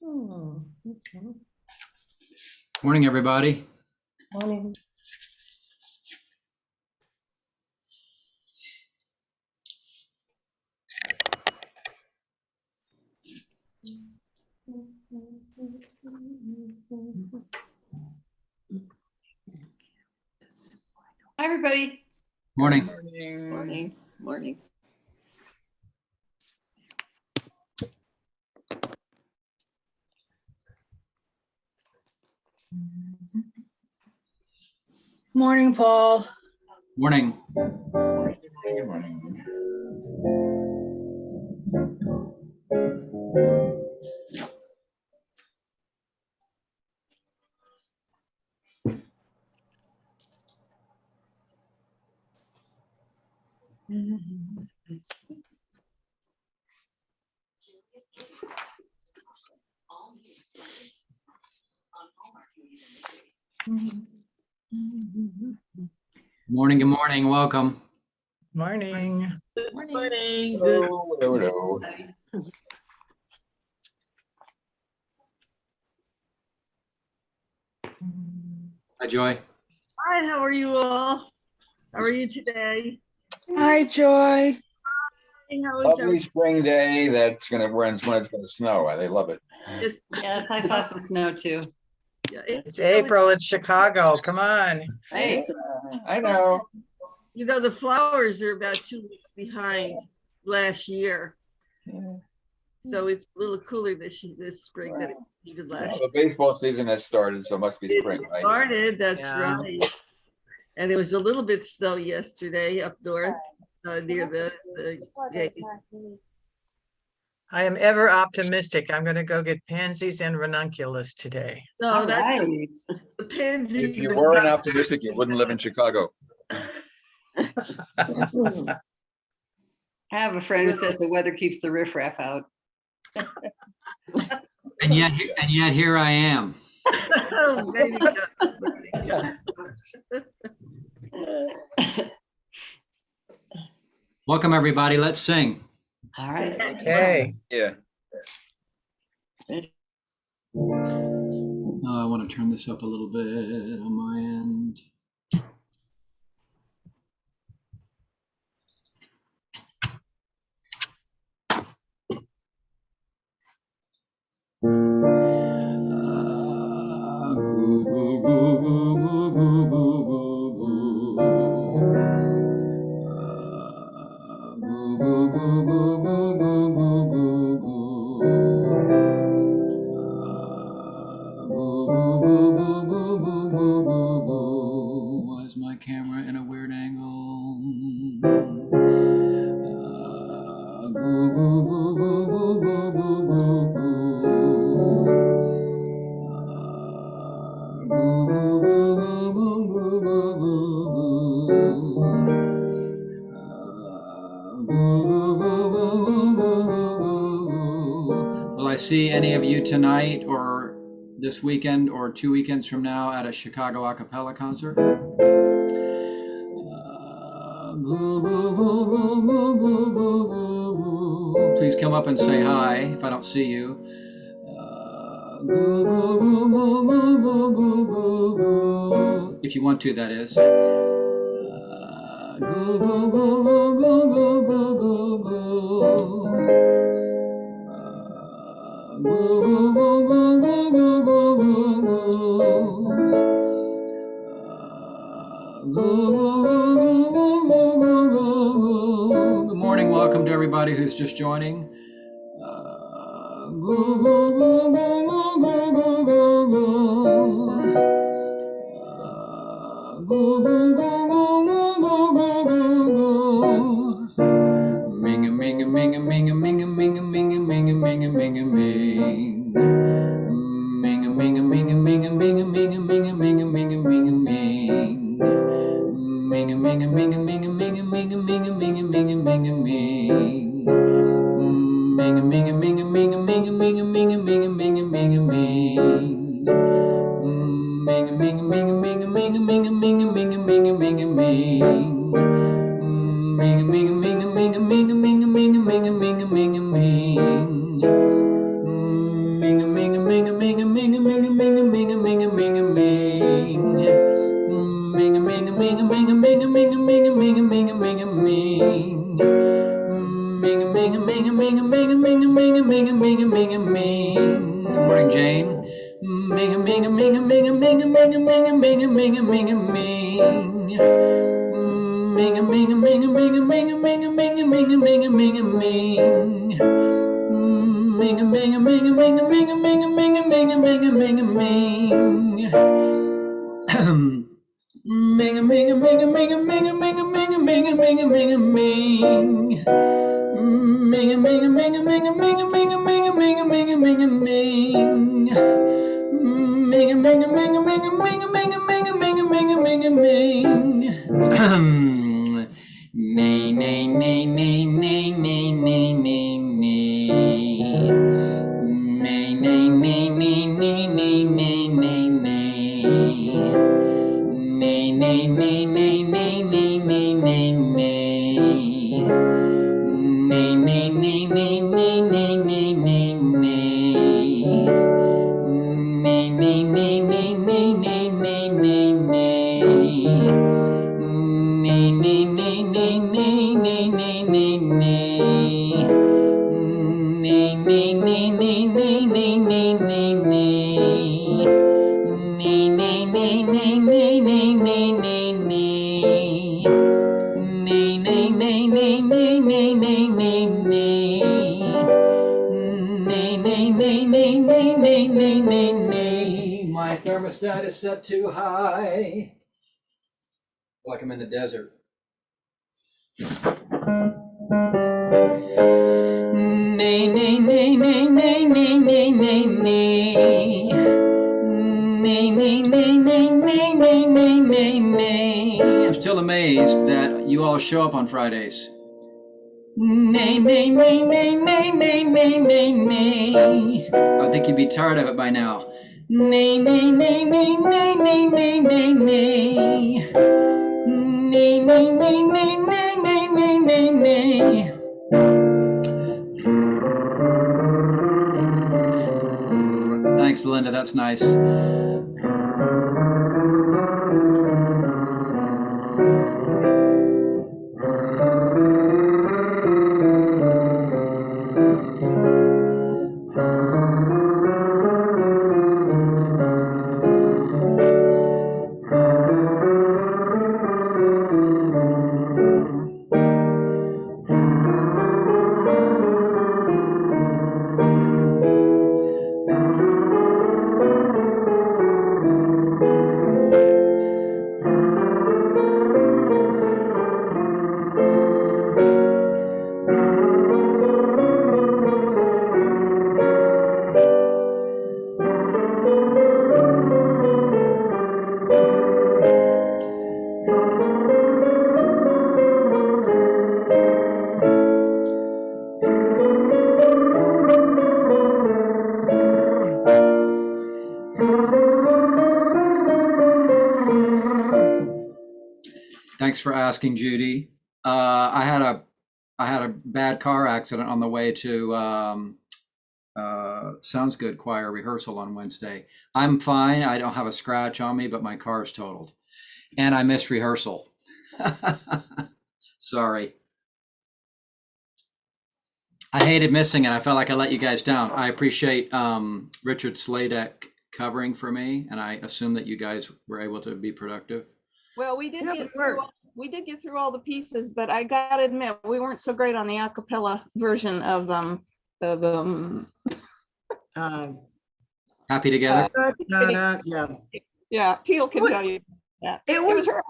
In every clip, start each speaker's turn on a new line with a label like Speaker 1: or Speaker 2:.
Speaker 1: Okay.
Speaker 2: Morning, everybody.
Speaker 1: Morning.
Speaker 3: Hi, everybody.
Speaker 2: Morning.
Speaker 3: Morning. Morning.
Speaker 1: Morning, Paul.
Speaker 2: Morning.
Speaker 4: Good morning.
Speaker 2: Morning. Good morning. Welcome.
Speaker 5: Morning.
Speaker 1: Morning.
Speaker 4: Hello, hello, hello.
Speaker 2: Hi, Joy.
Speaker 6: Hi, how are you all? How are you today?
Speaker 1: Hi, Joy.
Speaker 6: How is
Speaker 4: Lovely spring day. That's when it's gonna snow. They love it.
Speaker 6: everyone?
Speaker 3: Yes, I saw some snow too.
Speaker 6: Yeah,
Speaker 5: It's April in Chicago. Come on.
Speaker 3: Nice.
Speaker 4: I know.
Speaker 6: You know, the flowers are about 2 weeks behind last year.
Speaker 4: Yeah.
Speaker 6: So it's a little cooler this spring than it needed
Speaker 4: Well,
Speaker 6: last
Speaker 4: the baseball season has started, so it must be
Speaker 6: year.
Speaker 4: spring,
Speaker 6: It
Speaker 4: right?
Speaker 6: started, that's
Speaker 5: Yeah.
Speaker 6: right. And it was a little bit snow yesterday up north near the gate.
Speaker 5: I am ever optimistic. I'm going to go get pansies and ranunculus today.
Speaker 6: No,
Speaker 3: All
Speaker 6: that's
Speaker 3: right.
Speaker 6: the pansies.
Speaker 4: If you weren't optimistic, you wouldn't live in Chicago.
Speaker 3: I have a friend who says the weather keeps the riffraff out.
Speaker 2: And yet here I am.
Speaker 6: Oh, there you go. There you go.
Speaker 2: Welcome, everybody. Let's sing.
Speaker 3: All right.
Speaker 5: Okay.
Speaker 4: Yeah.
Speaker 2: I want to turn this up a little bit on my end. Why is my camera in a weird angle? Will I see any of you tonight or this weekend or 2 weekends from now at a Chicago a cappella concert? Please come up and say hi if I don't see you. If you want to, that is. Good morning. Welcome to everybody who's just joining. Ming a ming a ming a ming a ming a ming a ming a ming a ming a ming a ming. Ming a ming a ming a ming a ming a ming a ming a ming a ming a ming a ming. Ming a ming a ming a ming a ming a ming a ming a ming a ming a ming a ming. Ming a ming a ming a ming a ming a ming a ming a ming a ming a ming a ming. Ming a ming a ming a ming a ming a ming a ming a ming a ming a ming a ming. Ming a ming a ming a ming a ming a ming a ming a ming a ming a ming a ming. Ming a ming a ming a ming a ming a ming a ming a ming a ming a ming a ming. Ming a ming a ming a ming a ming a ming a ming a ming a ming a ming a ming. Ming a ming a ming a ming a ming a ming a ming a ming a ming a ming a ming. Morning, Jane. Ming a ming a ming a ming a ming a ming a ming a ming a ming a ming a ming. Ming a ming a ming a ming a ming a ming a ming a ming a ming a ming a ming. Ming a ming a ming a ming a ming a ming a ming a ming a ming a ming a ming. Ming a ming a ming a ming a ming a ming a ming a ming a ming a ming a ming. Ming a ming a ming a ming a ming a ming a ming a ming a ming a ming a ming. Ming a ming a ming a ming a ming a ming a ming a ming a ming a ming a ming. Nay nay nay nay nay nay nay nay nay. Nay nay nay nay nay nay nay nay nay. Nay nay nay nay nay nay nay nay nay. Nay nay nay nay nay nay nay nay nay. Nay nay nay nay nay nay nay nay nay. Nay nay nay nay nay nay nay nay nay. Nay nay nay nay nay nay nay nay nay. Nay nay nay nay nay nay nay nay nay. Nay nay nay nay nay nay nay nay nay. Nay nay nay nay nay nay nay nay nay. My thermostat is set too high. Like I'm in the desert. Nay nay nay nay nay nay nay nay nay. Nay nay nay nay nay nay nay nay nay. I'm still amazed that you all show up on Fridays. Nay nay nay nay nay nay nay nay nay. I think you'd be tired of it by now. Nay nay nay nay nay nay nay nay nay. Nay nay nay nay nay nay nay nay nay. Thanks, Linda. That's nice. Thanks for asking, Judy. I had a bad car accident on the way to Sounds Good choir rehearsal on Wednesday. I'm fine. I don't have a scratch on me, but my car is totaled, and I missed rehearsal. Sorry. I hated missing it. I felt like I let you guys down. I appreciate Richard Sladek covering for me, and I assume that you guys were able to be productive.
Speaker 7: Well, we did
Speaker 6: Yeah,
Speaker 7: get
Speaker 6: we were.
Speaker 7: through, we did get through all the pieces, but I gotta admit, we weren't so great on the a cappella version of
Speaker 2: Happy together.
Speaker 7: yeah, Teal can tell you that.
Speaker 8: It was
Speaker 7: her.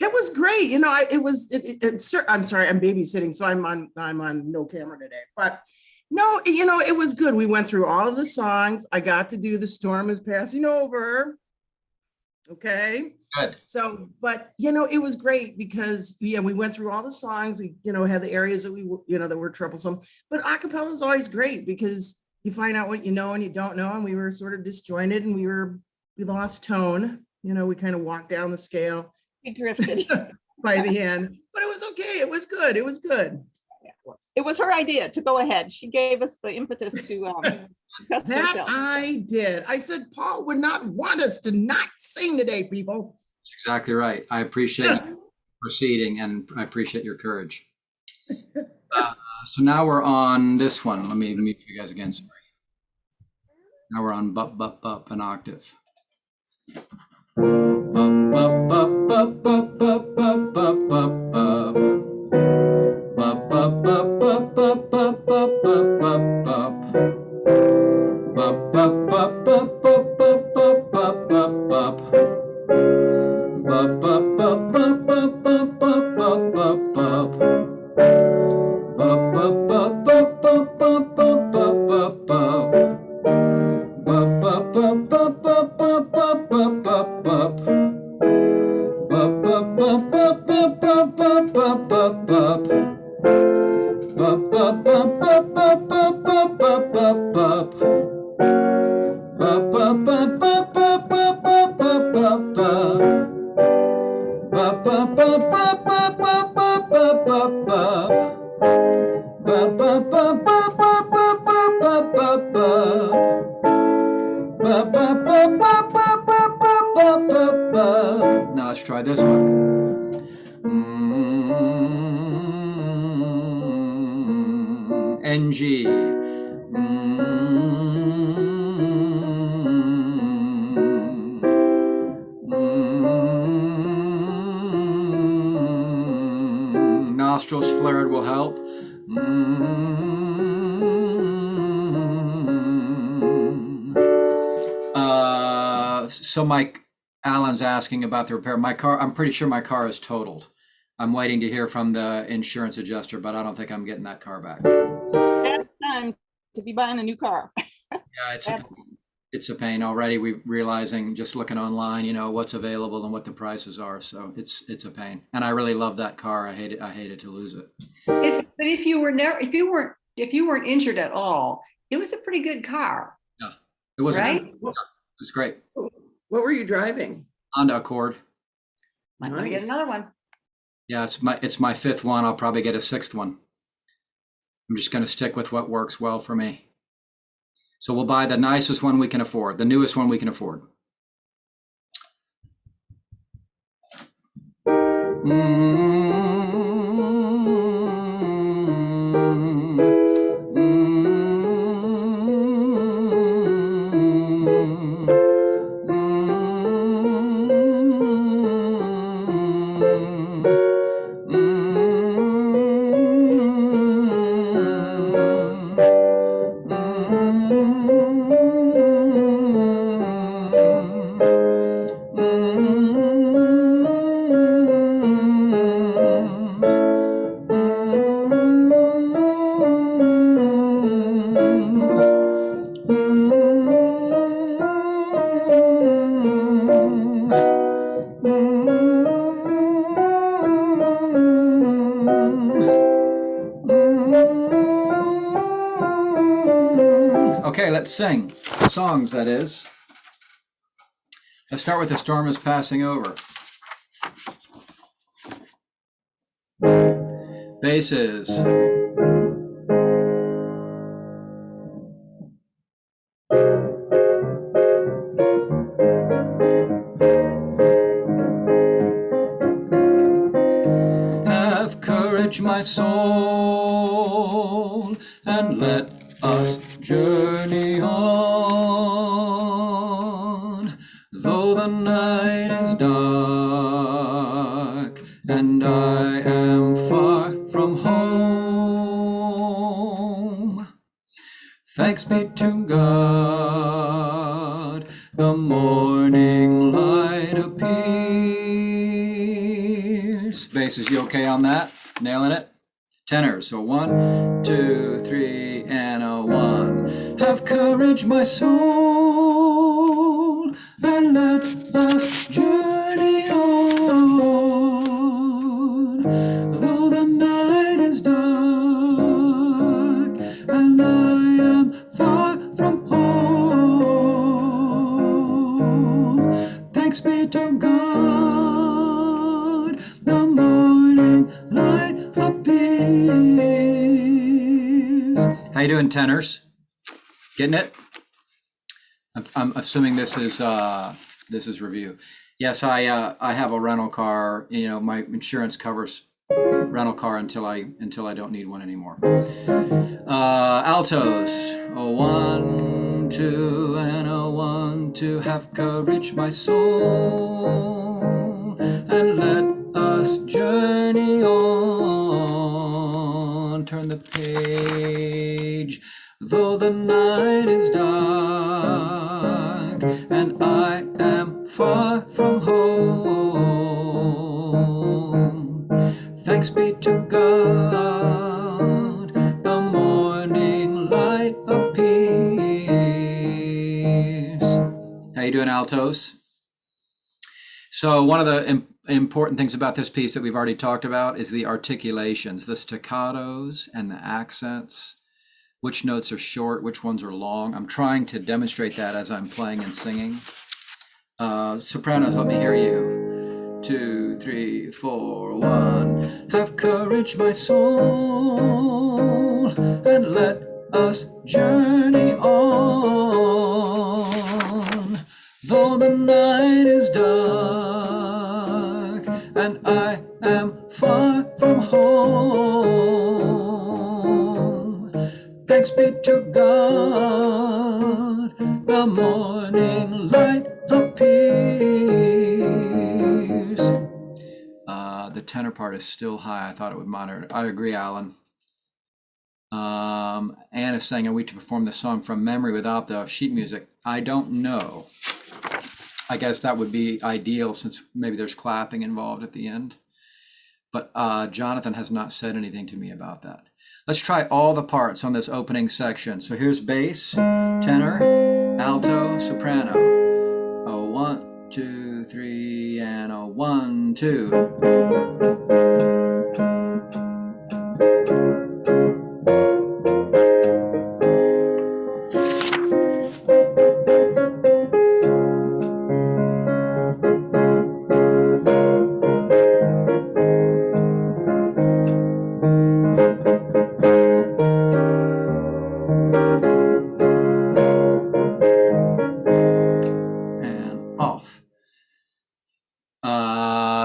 Speaker 8: it was great. You know, I'm sorry, I'm babysitting, so I'm on no camera today. But no, you know, it was good. We went through all of the songs. I got to do The Storm Is Passing Over. Okay.
Speaker 2: Good.
Speaker 8: So, but you know, it was great because we went through all the songs. We, you know, had the areas that that were troublesome. But a cappella is always great because you find out what you know and you don't know. And we were sort of disjointed and we lost tone. You know, we kind of walked down the scale.
Speaker 7: We drifted.
Speaker 8: By the end, but it was okay. It was good. It was good.
Speaker 7: It was her idea to go ahead. She gave us the impetus to test
Speaker 8: That
Speaker 7: herself.
Speaker 8: I did. I said, Paul would not want us to not sing today, people.
Speaker 2: That's exactly right. I appreciate you proceeding and I appreciate your courage. So now we're on this one. Let me mute you guys again. Sorry. Now we're on bup, bup, bup, an octave. Bup, bup, bup, bup, bup, bup, bup, bup, bup, bup. Bup, bup, bup, bup, bup, bup, bup, bup, bup, bup. Bup, bup, bup, bup, bup, bup, bup, bup, bup, bup. Bup, bup, bup, bup, bup, bup, bup, bup, bup, bup. Bup, bup, bup, bup, bup, bup, bup, bup, bup, bup. Bup, bup, bup, bup, bup, bup, bup, bup, bup, bup. Bup, bup, bup, bup, bup, bup, bup, bup, bup, bup. Bup, bup, bup, bup, bup, bup, bup, bup, bup, bup. Bup, bup, bup, bup, bup, bup, bup, bup, bup, bup. Bup, bup, bup, bup, bup, bup, bup, bup, bup, bup. Bup, bup, bup, bup, bup, bup, bup, bup, bup, bup. Bup, bup, bup, bup, bup, bup, bup, bup, bup. Now let's try this one. NG. Nostrils flared will help. So Mike Allen's asking about the repair. My car, I'm pretty sure my car is totaled. I'm waiting to hear from the insurance adjuster, but I don't think I'm getting that car back.
Speaker 7: Bad time to be buying a new car.
Speaker 2: Yeah, it's a pain already. We're realizing, just looking online, you know, what's available and what the prices are. So it's a pain. And I really love that car. I hated to lose it.
Speaker 3: But if you weren't injured at all, it was a pretty good car.
Speaker 2: Yeah, it was
Speaker 3: right.
Speaker 2: It was great.
Speaker 8: What were you driving?
Speaker 2: Honda Accord.
Speaker 3: Might want to get
Speaker 8: Nice.
Speaker 3: another one.
Speaker 2: Yeah, it's my fifth one. I'll probably get a sixth one. I'm just going to stick with what works well for me. So we'll buy the nicest one we can afford, the newest one we can afford. Okay, let's sing songs, that is. Let's start with The Storm is Passing Over. Basses. Have courage, my soul, and let us journey on. Though the night is dark and I am far from home, thanks be to God, the morning light appears. Basses, you okay on that? Nailing it? Tenors, so 1, 2, 3, and a 1. Have courage, my soul, and let us journey on. Though the night is dark and I am far from home, thanks be to God, the morning light appears. you doing, tenors? Getting it? I'm assuming this is review. Yes, I have a rental car. You know, my insurance covers rental car until I don't need one anymore. Altos. A 1, 2, and a 1, 2. Have courage, my soul, and let us journey on. Turn the page, though the night is dark, and I am far from home. Thanks be to God, the morning light appears. How you doing, altos? So one of the important things about this piece that we've already talked about is the articulations, the staccatos and the accents, which notes are short, which ones are long. I'm trying to demonstrate that as I'm playing and singing. Sopranos, let me hear you. 2, 3, 4, 1. Have courage, my soul, and let us journey on. Though the night is dark, and I am far from home. Thanks be to God, the morning light appears. The tenor part is still high. I thought it would monitor. I agree, Alan. Anne is saying, are we to perform the song from memory without the sheet music? I don't know. I guess that would be ideal since maybe there's clapping involved at the end. But Jonathan has not said anything to me about that. Let's try all the parts on this opening section. So here's bass, tenor, alto, soprano. A 1, 2, 3, and a 1, 2.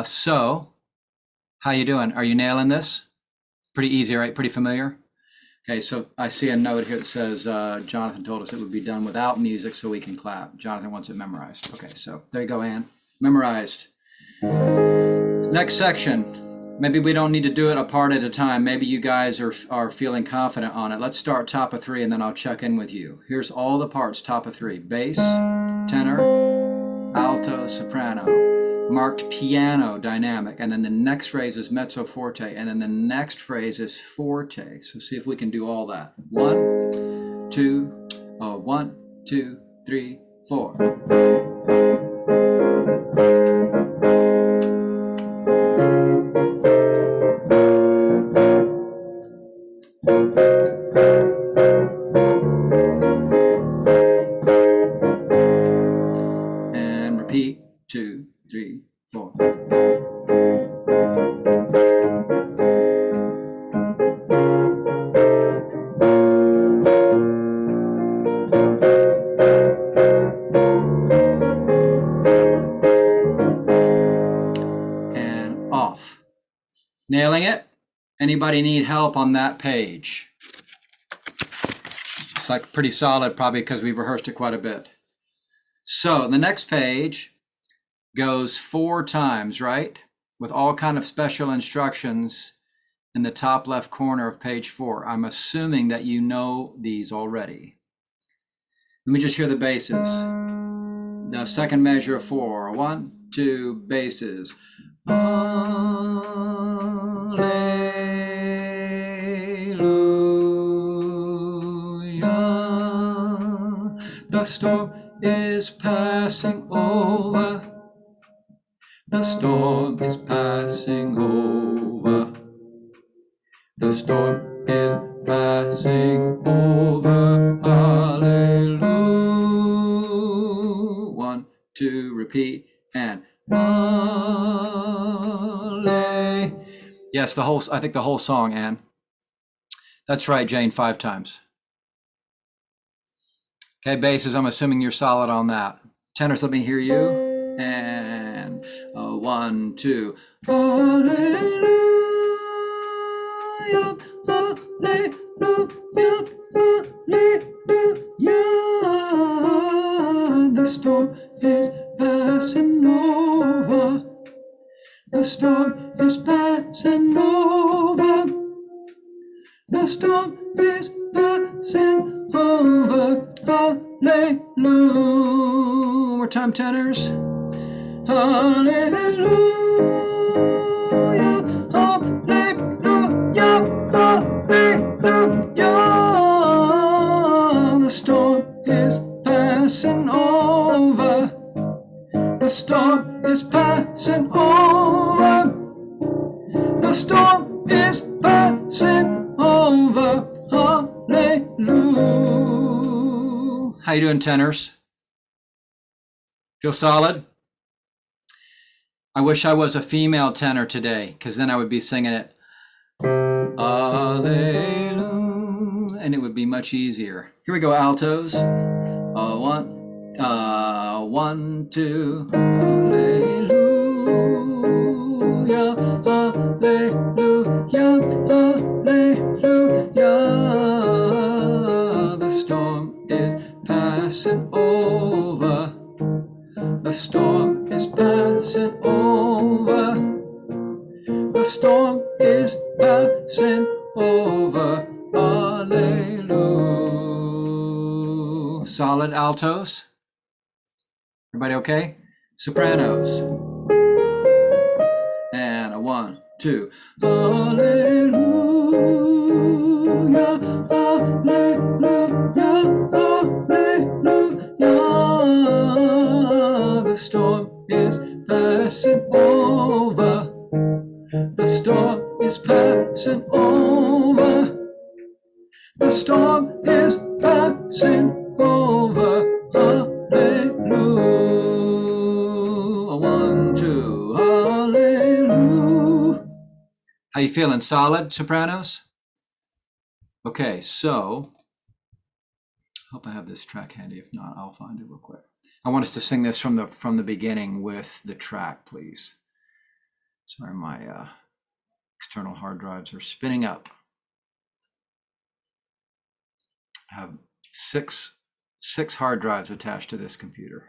Speaker 2: So, how you doing? Are you nailing this? Pretty easy, right? Pretty familiar? Okay, so I see a note here that says, Jonathan told us it would be done without music so we can clap. Jonathan wants it memorized. Okay, so there you go, Anne. Memorized. Next section. Maybe we don't need to do it a part at a time. Maybe you guys are feeling confident on it. Let's start top of 3 and then I'll check in with you. Here's all the parts, top of 3. Bass, tenor, alto, soprano. Marked piano dynamic, and then the next phrase is mezzo forte, and then the next phrase is forte. So see if we can do all that. 1, 2, 1, 2, 3, 4. And repeat. 2, 3, 4. And off. Nailing it? Anybody need help on that page? It's like pretty solid, probably because we've rehearsed it quite a bit. So the next page goes 4 times, right? With all kind of special instructions in the top left corner of page 4. I'm assuming that you know these already. Let me just hear the basses. The second measure of 4. 1, 2, basses. Alleluia. The storm is passing over. The storm is passing over. The storm is passing over. Hallelujah. 1, 2, repeat, and Hallelujah. Yes, I think the whole song, Anne. That's right, Jane, 5 times. Okay, basses, I'm assuming you're solid on that. Tenors, let me hear you. And 1, 2. Hallelujah, hallelujah, hallelujah. The storm is passing over. The storm is passing over. The storm is passing over. Hallelujah. One more time, tenors. Hallelujah. Hallelujah. Hallelujah. The storm is passing over. The storm is passing over. The storm is passing over. Hallelujah. How you doing, tenors? Feel solid? I wish I was a female tenor today, because then I would be singing it. Hallelujah. And it would be much easier. Here we go, altos. 1, 2. Hallelujah. Hallelujah. Hallelujah. The storm is passing over. The storm is passing over. The storm is passing over. Hallelujah. Solid altos. Everybody okay? Sopranos. And 1, 2. Hallelujah. Hallelujah. Hallelujah. The storm is passing over. The storm is passing over. The storm is passing over. Hallelujah. 1, 2. Hallelujah. How you feeling? Solid, sopranos? Okay, so hope I have this track handy. If not, I'll find it real quick. I want us to sing this from the beginning with the track, please. Sorry, my external hard drives are spinning up. I have six hard drives attached to this computer,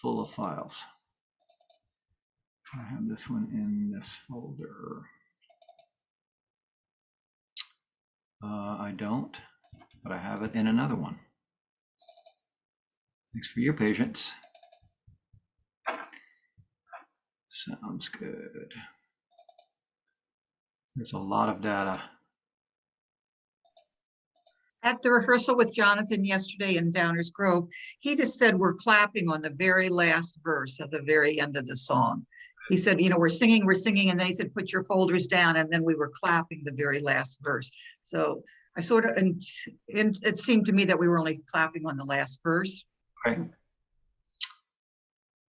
Speaker 2: full of files. I have this one in this folder. I don't, but I have it in another one. Thanks for your patience. Sounds good. There's a lot of data.
Speaker 9: At the rehearsal with Jonathan yesterday in Downers Grove, he just said we're clapping on the very last verse at the very end of the song. He said, you know, we're singing, and then he said, put your folders down, and then we were clapping the very last verse. So I sort of, and it seemed to me that we were only clapping on the last verse.
Speaker 2: Okay.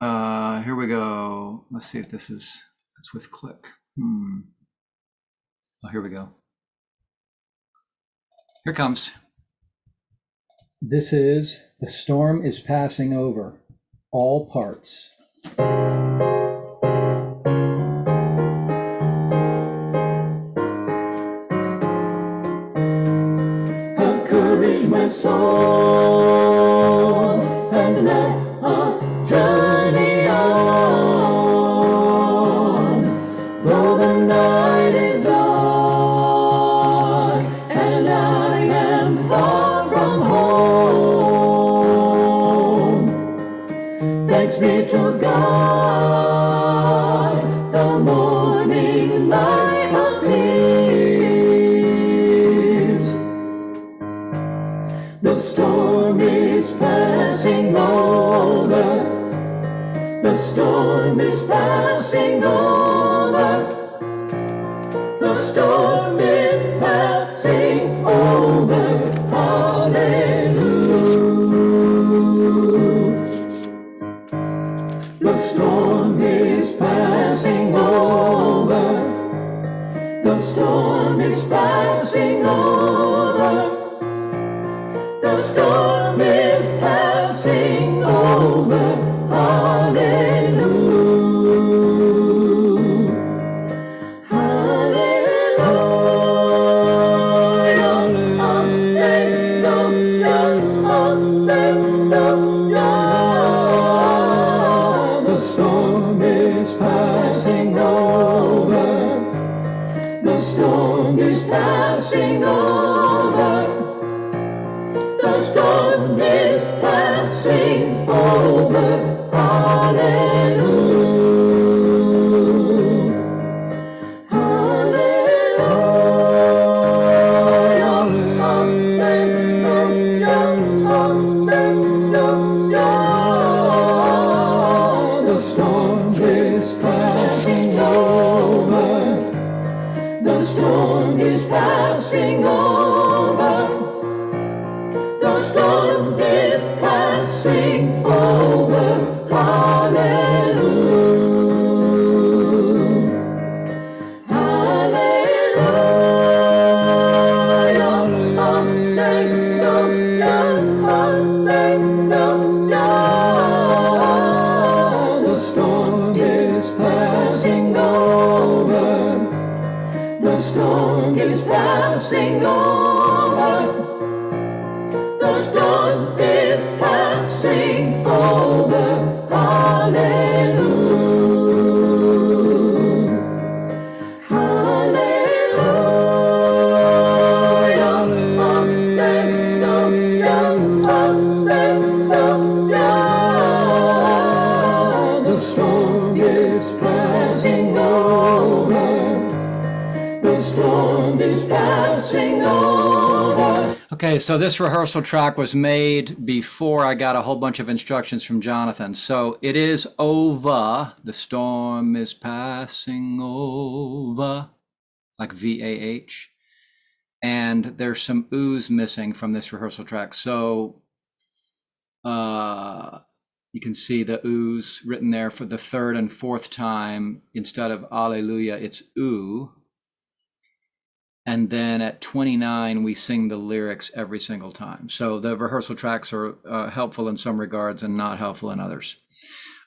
Speaker 2: Here we go. Let's see if this is, it's with click. Oh, here we go. Here it comes. This is The Storm is Passing Over, all parts. Have courage, my soul, and let us journey on. Though the night is dark and I am far from home, thanks be to God, the morning light appears. The storm is passing over. The storm is passing over. The storm is passing over. Hallelujah. The storm is passing over. The storm is passing over. The The storm is passing over. Hallelujah. The storm is passing over. The storm is passing over. The storm is passing over. Hallelujah. The storm is passing over. The storm is passing over. The storm is passing over. Hallelujah. The storm is passing over. The storm is passing over. The storm is passing over. Hallelujah. The storm is passing over. The storm is passing over.
Speaker 10: Okay, so this rehearsal track was made before I got a whole bunch of instructions from Jonathan. So it is over. The storm is passing over, like VAH. And there's some oohs missing from this rehearsal track. So you can see the oohs written there for the third and fourth time. Instead of Alleluia, it's ooh. And then at 29, we sing the lyrics every single time. So the rehearsal tracks are helpful in some regards and not helpful in others.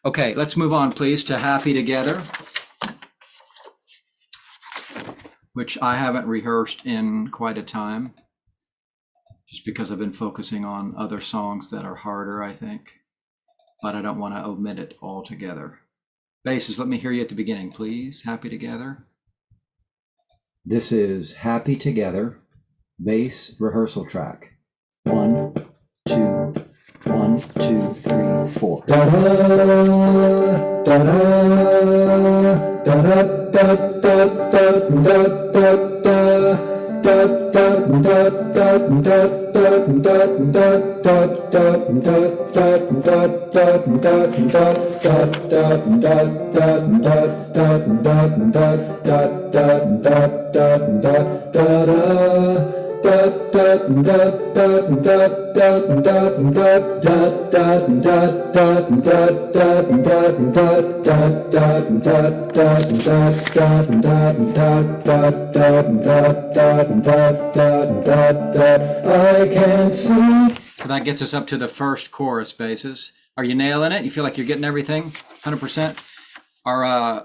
Speaker 10: Okay, let's move on, please, to Happy Together, which I haven't rehearsed in quite a time, just because I've been focusing on other songs that are harder, I think. But I don't want to omit it altogether. Basses, let me hear you at the beginning, please. Happy Together. This is Happy Together, bass rehearsal track. 1, 2, 1, 2, 3, 4. Da da da da da da da da I can't see. So that gets us up to the first chorus, basses. Are you nailing it? You feel like you're getting everything 100%?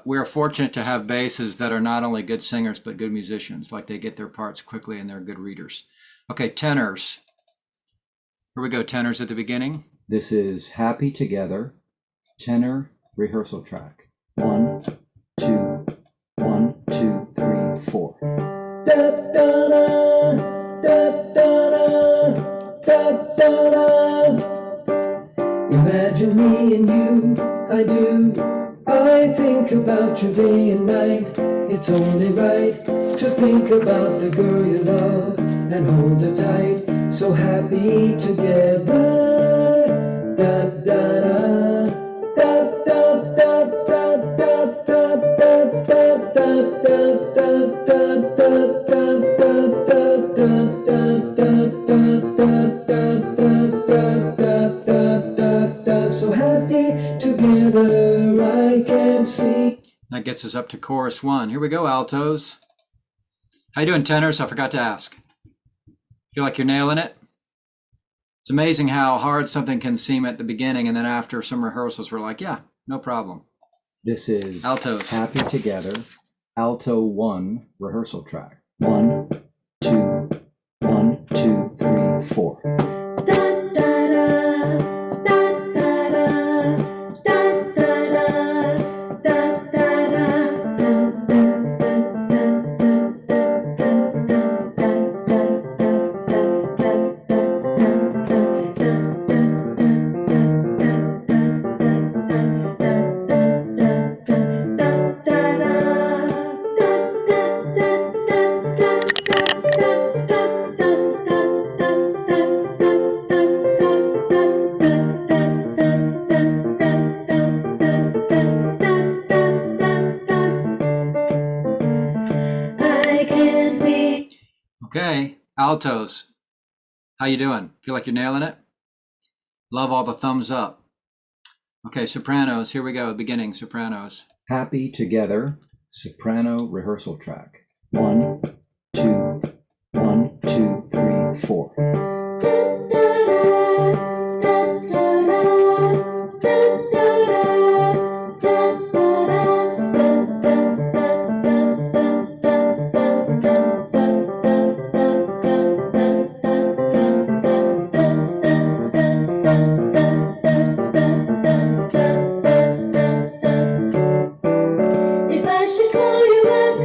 Speaker 10: We're fortunate to have basses that are not only good singers, but good musicians. Like they get their parts quickly and they're good readers. Okay, tenors. Here we go, tenors at the beginning. This is Happy Together, tenor rehearsal track. 1, 2, 1, 2, 3, 4. Da da da da da da da da. Imagine me and you, I do. I think about you day and night. It's only right to think about the girl you love and hold her tight. So happy together. Da da da da da da da da da so happy together, I can see. That gets us up to chorus 1. Here we go, altos. How you doing, tenors? I forgot to ask. Feel like you're nailing it? It's amazing how hard something can seem at the beginning, and then after some rehearsals, we're like, yeah, no problem.
Speaker 11: This is
Speaker 10: Altos.
Speaker 11: Happy Together, Alto 1 rehearsal track. 1, 2, 1, 2, 3, 4.
Speaker 10: Okay, altos. How you doing? Feel like you're nailing it? Love all the thumbs up. Okay, sopranos, here we go, beginning, sopranos.
Speaker 11: Happy Together, soprano rehearsal track. 1, 2, 1, 2, 3, 4.
Speaker 12: If I should call you up,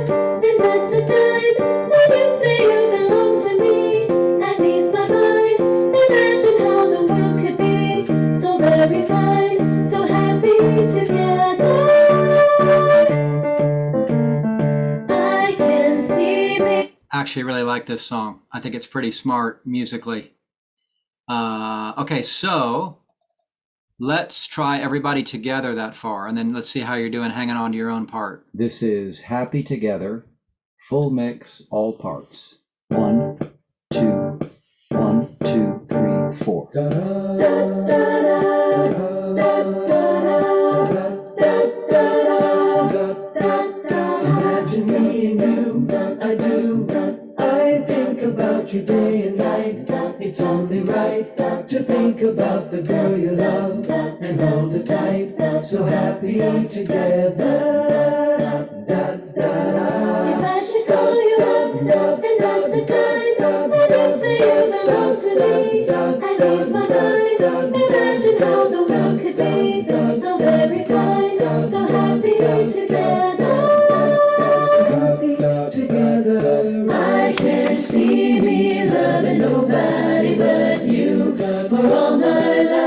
Speaker 12: invest a dime, when you say you belong to me, and ease my mind, imagine how the world could be so very fine, so happy together. I can see me.
Speaker 10: Actually, I really like this song. I think it's pretty smart musically. Okay, so let's try everybody together that far, and then let's see how you're doing hanging on to your own part.
Speaker 11: This is Happy Together, full mix, all parts. 1, 2, 1, 2, 3, 4. Imagine me and you, I do. I think about you day and night. It's only right to think about the girl you love and hold her tight. So happy together.
Speaker 12: If I should call you up, invest a dime, when you say you belong to me, and ease my mind, imagine how the world could be so very fine, so happy together. I can't see me loving nobody but you for all my life.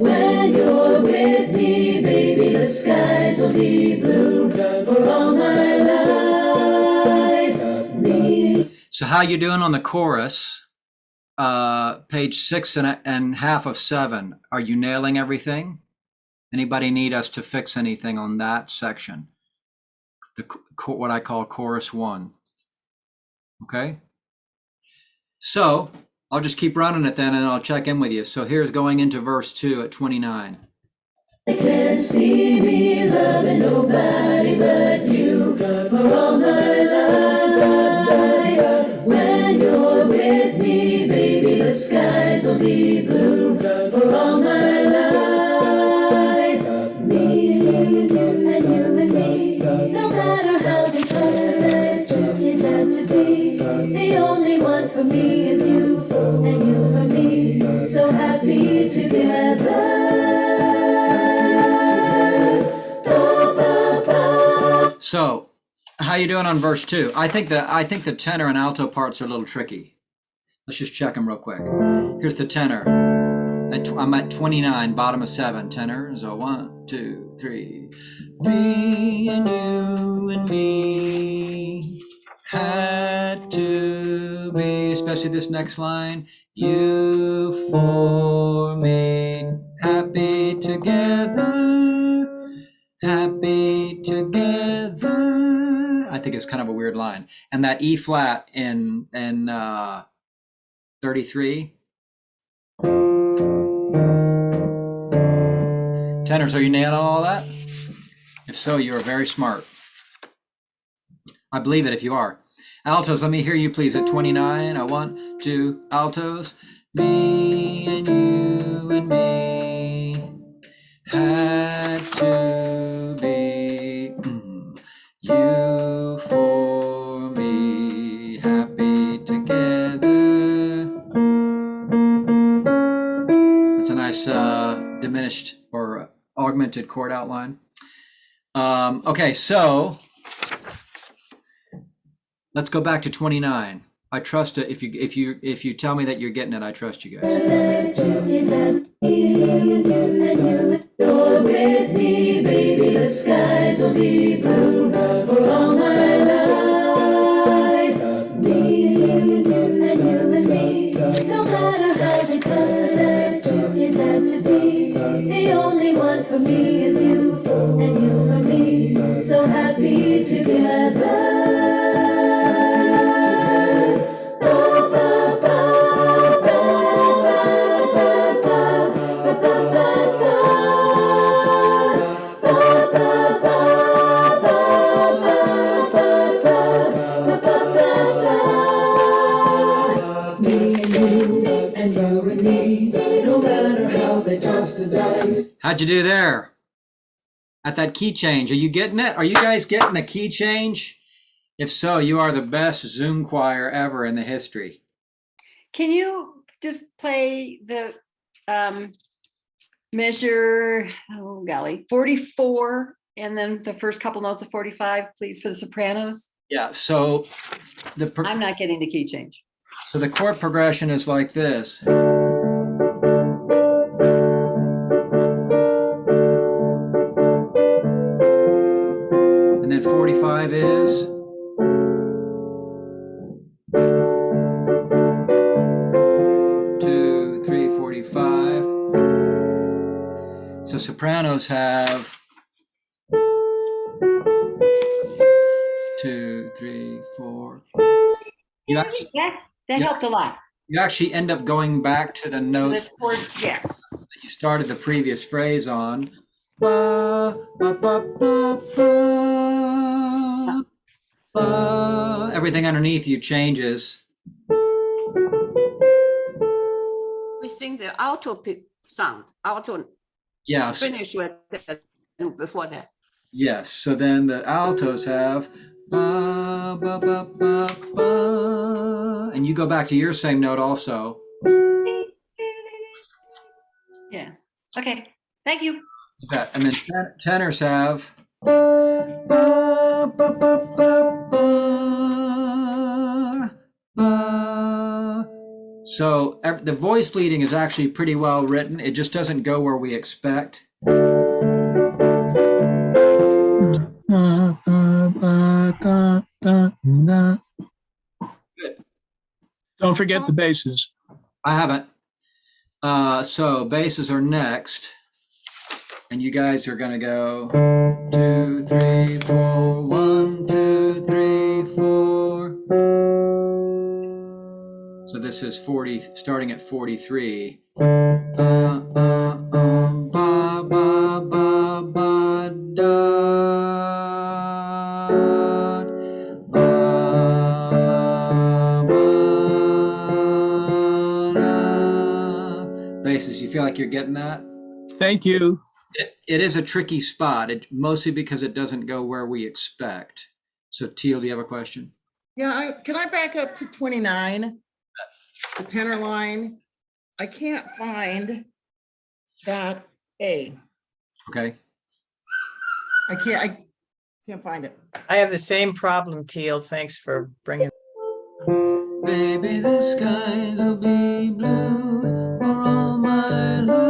Speaker 12: When you're with me, baby, the skies will be blue for all my life. Me.
Speaker 10: So how you doing on the chorus? Page 6.5 of 7. Are you nailing everything? Anybody need us to fix anything on that section? What I call chorus 1. Okay. So I'll just keep running it then, and I'll check in with you. So here's going into verse 2 at 29.
Speaker 12: I can't see me loving nobody but you for all my life. When you're with me, baby, the skies will be blue for all my life. Me and you and me, no matter how they toss the dice, it had to be. The only one for me is you, and you for me, so happy together.
Speaker 10: So how you doing on verse 2? I think the tenor and alto parts are a little tricky. Let's just check them real quick. Here's the tenor. I'm at 29, bottom of 7. Tenor. So 1, 2, 3. Me and you and me had to be, especially this next line. You for me, happy together, happy together. I think it's kind of a weird line. And that E flat in 33. Tenors, are you nailing all that? If so, you are very smart. I believe it if you are. Altos, let me hear you please at 29. I want to altos. Me and you and me had to be you for me, happy together. That's a nice diminished or augmented chord outline. Okay, so let's go back to 29. I trust it. If you tell me that you're getting it, I trust you guys.
Speaker 12: You're with me, baby, the skies will be blue for all my life. Me and me. No matter how they toss the dice, it had to be. The only one for me is you, and you for me. So happy together.
Speaker 10: How'd you do there? At that key change, are you getting it? Are you guys getting the key change? If so, you are the best Zoom choir ever in the history.
Speaker 3: Can you just play the measure, oh golly, 44, and then the first couple notes of 45, please, for the sopranos?
Speaker 10: Yeah, so
Speaker 3: I'm not getting the key change.
Speaker 10: So the chord progression is like this. And then 45 is. Two, three, 45. So sopranos have 2, 3, 4. You actually
Speaker 3: that helped a lot.
Speaker 10: You actually end up going back to the note
Speaker 3: The chord, yeah.
Speaker 10: that you started the previous phrase on. Ba, ba, ba, ba, ba, ba. Everything underneath you changes.
Speaker 13: We sing the alto sound, alto.
Speaker 10: Yes.
Speaker 13: Finish with that before that.
Speaker 10: Yes. So then the altos have ba, ba, ba, ba, ba. And you go back to your same note also.
Speaker 3: Yeah. Okay. Thank you.
Speaker 10: Okay. And then tenors have ba, ba, ba, ba, ba, ba. So the voice leading is actually pretty well written. It just doesn't go where we expect. Good.
Speaker 14: Don't forget the basses.
Speaker 10: I haven't. So basses are next. And you guys are gonna go 2, 3, 4, 1, 2, 3, 4. So this is 40, starting at 43. Ba, ba, ba, ba, da. Ba, ba, da. Basses, you feel like you're getting that?
Speaker 14: Thank you.
Speaker 10: It is a tricky spot, mostly because it doesn't go where we expect. So Teal, do you have a question?
Speaker 8: Yeah, can I back up to 29? The tenor line. I can't find that A.
Speaker 10: Okay.
Speaker 8: I can't find it.
Speaker 5: I have the same problem, Teal. Thanks for bringing.
Speaker 2: Baby, the skies will be blue for all my life.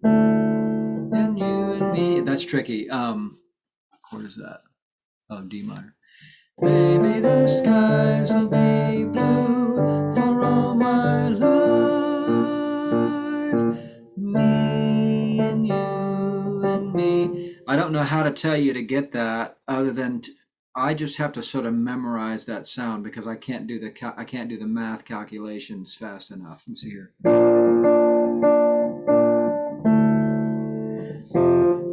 Speaker 10: And you and me. That's tricky. What is that? Oh, D minor.
Speaker 2: Baby, the skies will be blue for all my life. Me and you and me.
Speaker 10: I don't know how to tell you to get that other than I just have to sort of memorize that sound because I can't do the math calculations fast enough. Let me see here.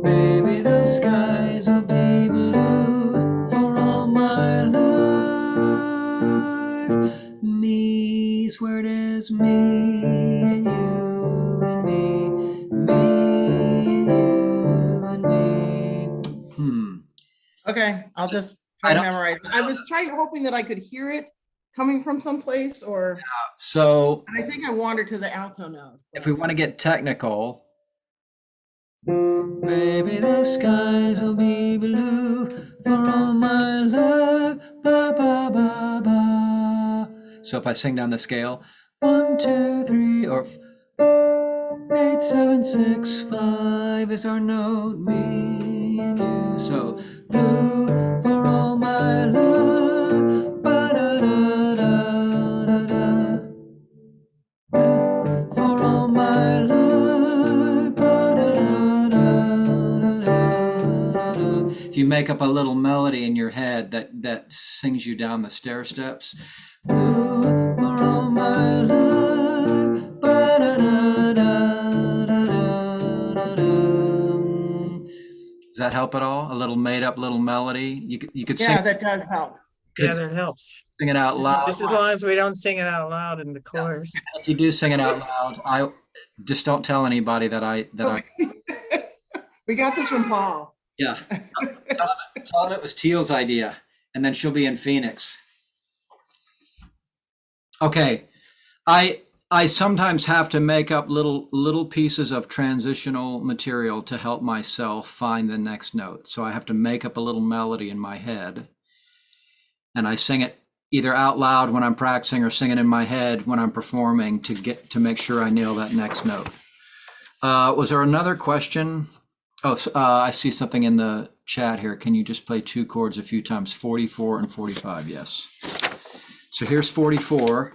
Speaker 2: Baby, the skies will be blue for all my place where it is me and you and me and you and me.
Speaker 8: Okay, I'll just
Speaker 10: I
Speaker 8: try to
Speaker 10: don't-
Speaker 8: memorize. I was hoping that I could hear it coming from someplace, or
Speaker 10: So
Speaker 8: and I think I wandered to the alto note.
Speaker 10: if we want to get technical, baby, the skies will be blue for all my life. Ba, ba, ba, ba. So if I sing down the scale, 1, 2, 3, or 8, 7, 6, 5 is our note, me and you. So blue for all my love. Ba, da, da, da, da, da. For all my love. Ba, da, da, da, da, da. If you make up a little melody in your head that sings you down the stair steps, blue for all my love. Ba, da, da, da, da, da, da. Does that help at all? A little made up little melody. You could sing.
Speaker 8: Yeah, that does help.
Speaker 5: Yeah, that helps.
Speaker 10: Sing it out loud.
Speaker 5: Just as long as we don't sing it out loud in the chorus.
Speaker 10: If you do sing it out loud, I just don't tell anybody that
Speaker 8: We got this from Paul.
Speaker 10: yeah. Tell him it was Teal's idea, and then she'll be in Phoenix. Okay, I sometimes have to make up little pieces of transitional material to help myself find the next note. So I have to make up a little melody in my head, and I sing it either out loud when I'm practicing or sing it in my head when I'm performing to make sure I nail that next note. Was there another question? Oh, I see something in the chat here. Can you just play 2 chords a few times? 44 and 45, yes. So here's 44.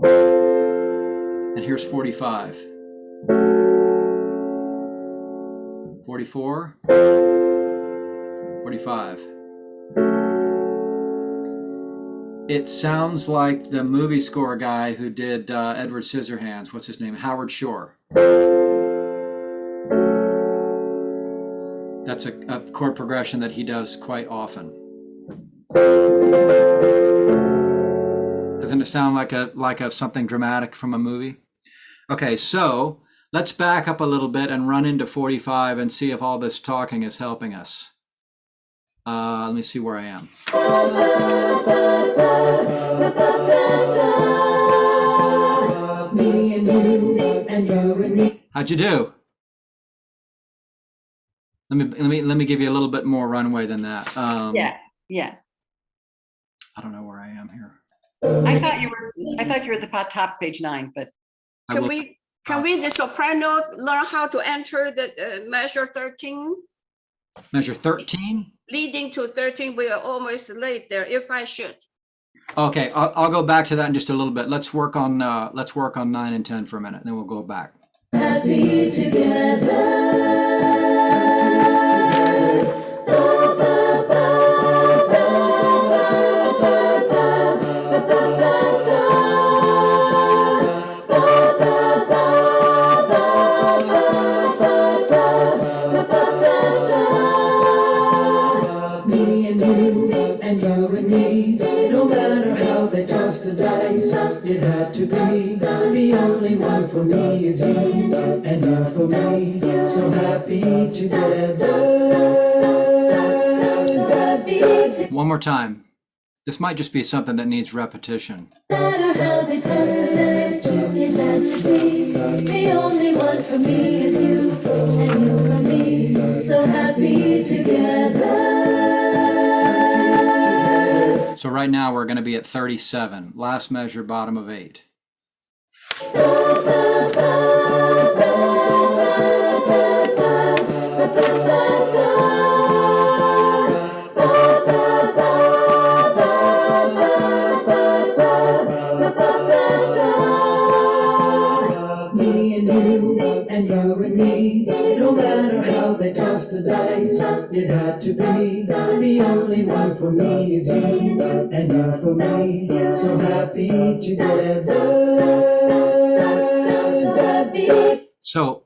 Speaker 10: And here's 45. 44. 45. It sounds like the movie score guy who did Edward Scissorhands. What's his name? Howard Shore. That's a chord progression that he does quite often. Doesn't it sound like a something dramatic from a movie? Okay, so let's back up a little bit and run into 45 and see if all this talking is helping us. Let me see where I am. How'd you do? Let me give you a little bit more runway than that.
Speaker 3: Yeah.
Speaker 10: I don't know where I am here.
Speaker 3: I thought you were at the top, page 9, but
Speaker 13: Can we the soprano learn how to enter the measure 13?
Speaker 10: Measure 13?
Speaker 13: Leading to 13, we are almost late there, if I should.
Speaker 10: Okay, I'll go back to that in just a little bit. Let's work on 9 and 10 for a minute, and then we'll go back.
Speaker 12: Happy together.
Speaker 11: Me and you and you and me, no matter how they toss the dice, it had to be. The only one for me is you, and you for me, so happy together. So happy together.
Speaker 10: One more time. This might just be something that needs repetition.
Speaker 12: No matter how they toss the dice, it had to be. The only one for me is you, and you for me, so happy together.
Speaker 10: So right now we're going to be at 37. Last measure, bottom of 8.
Speaker 11: Me and you and you and me, no matter how they toss the dice, it had to be. The only one for me is you, and you for me, so happy together. So happy.
Speaker 10: So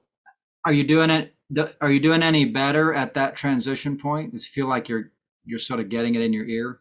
Speaker 10: are you doing it? Are you doing any better at that transition point? Does it feel like you're sort of getting it in your ear?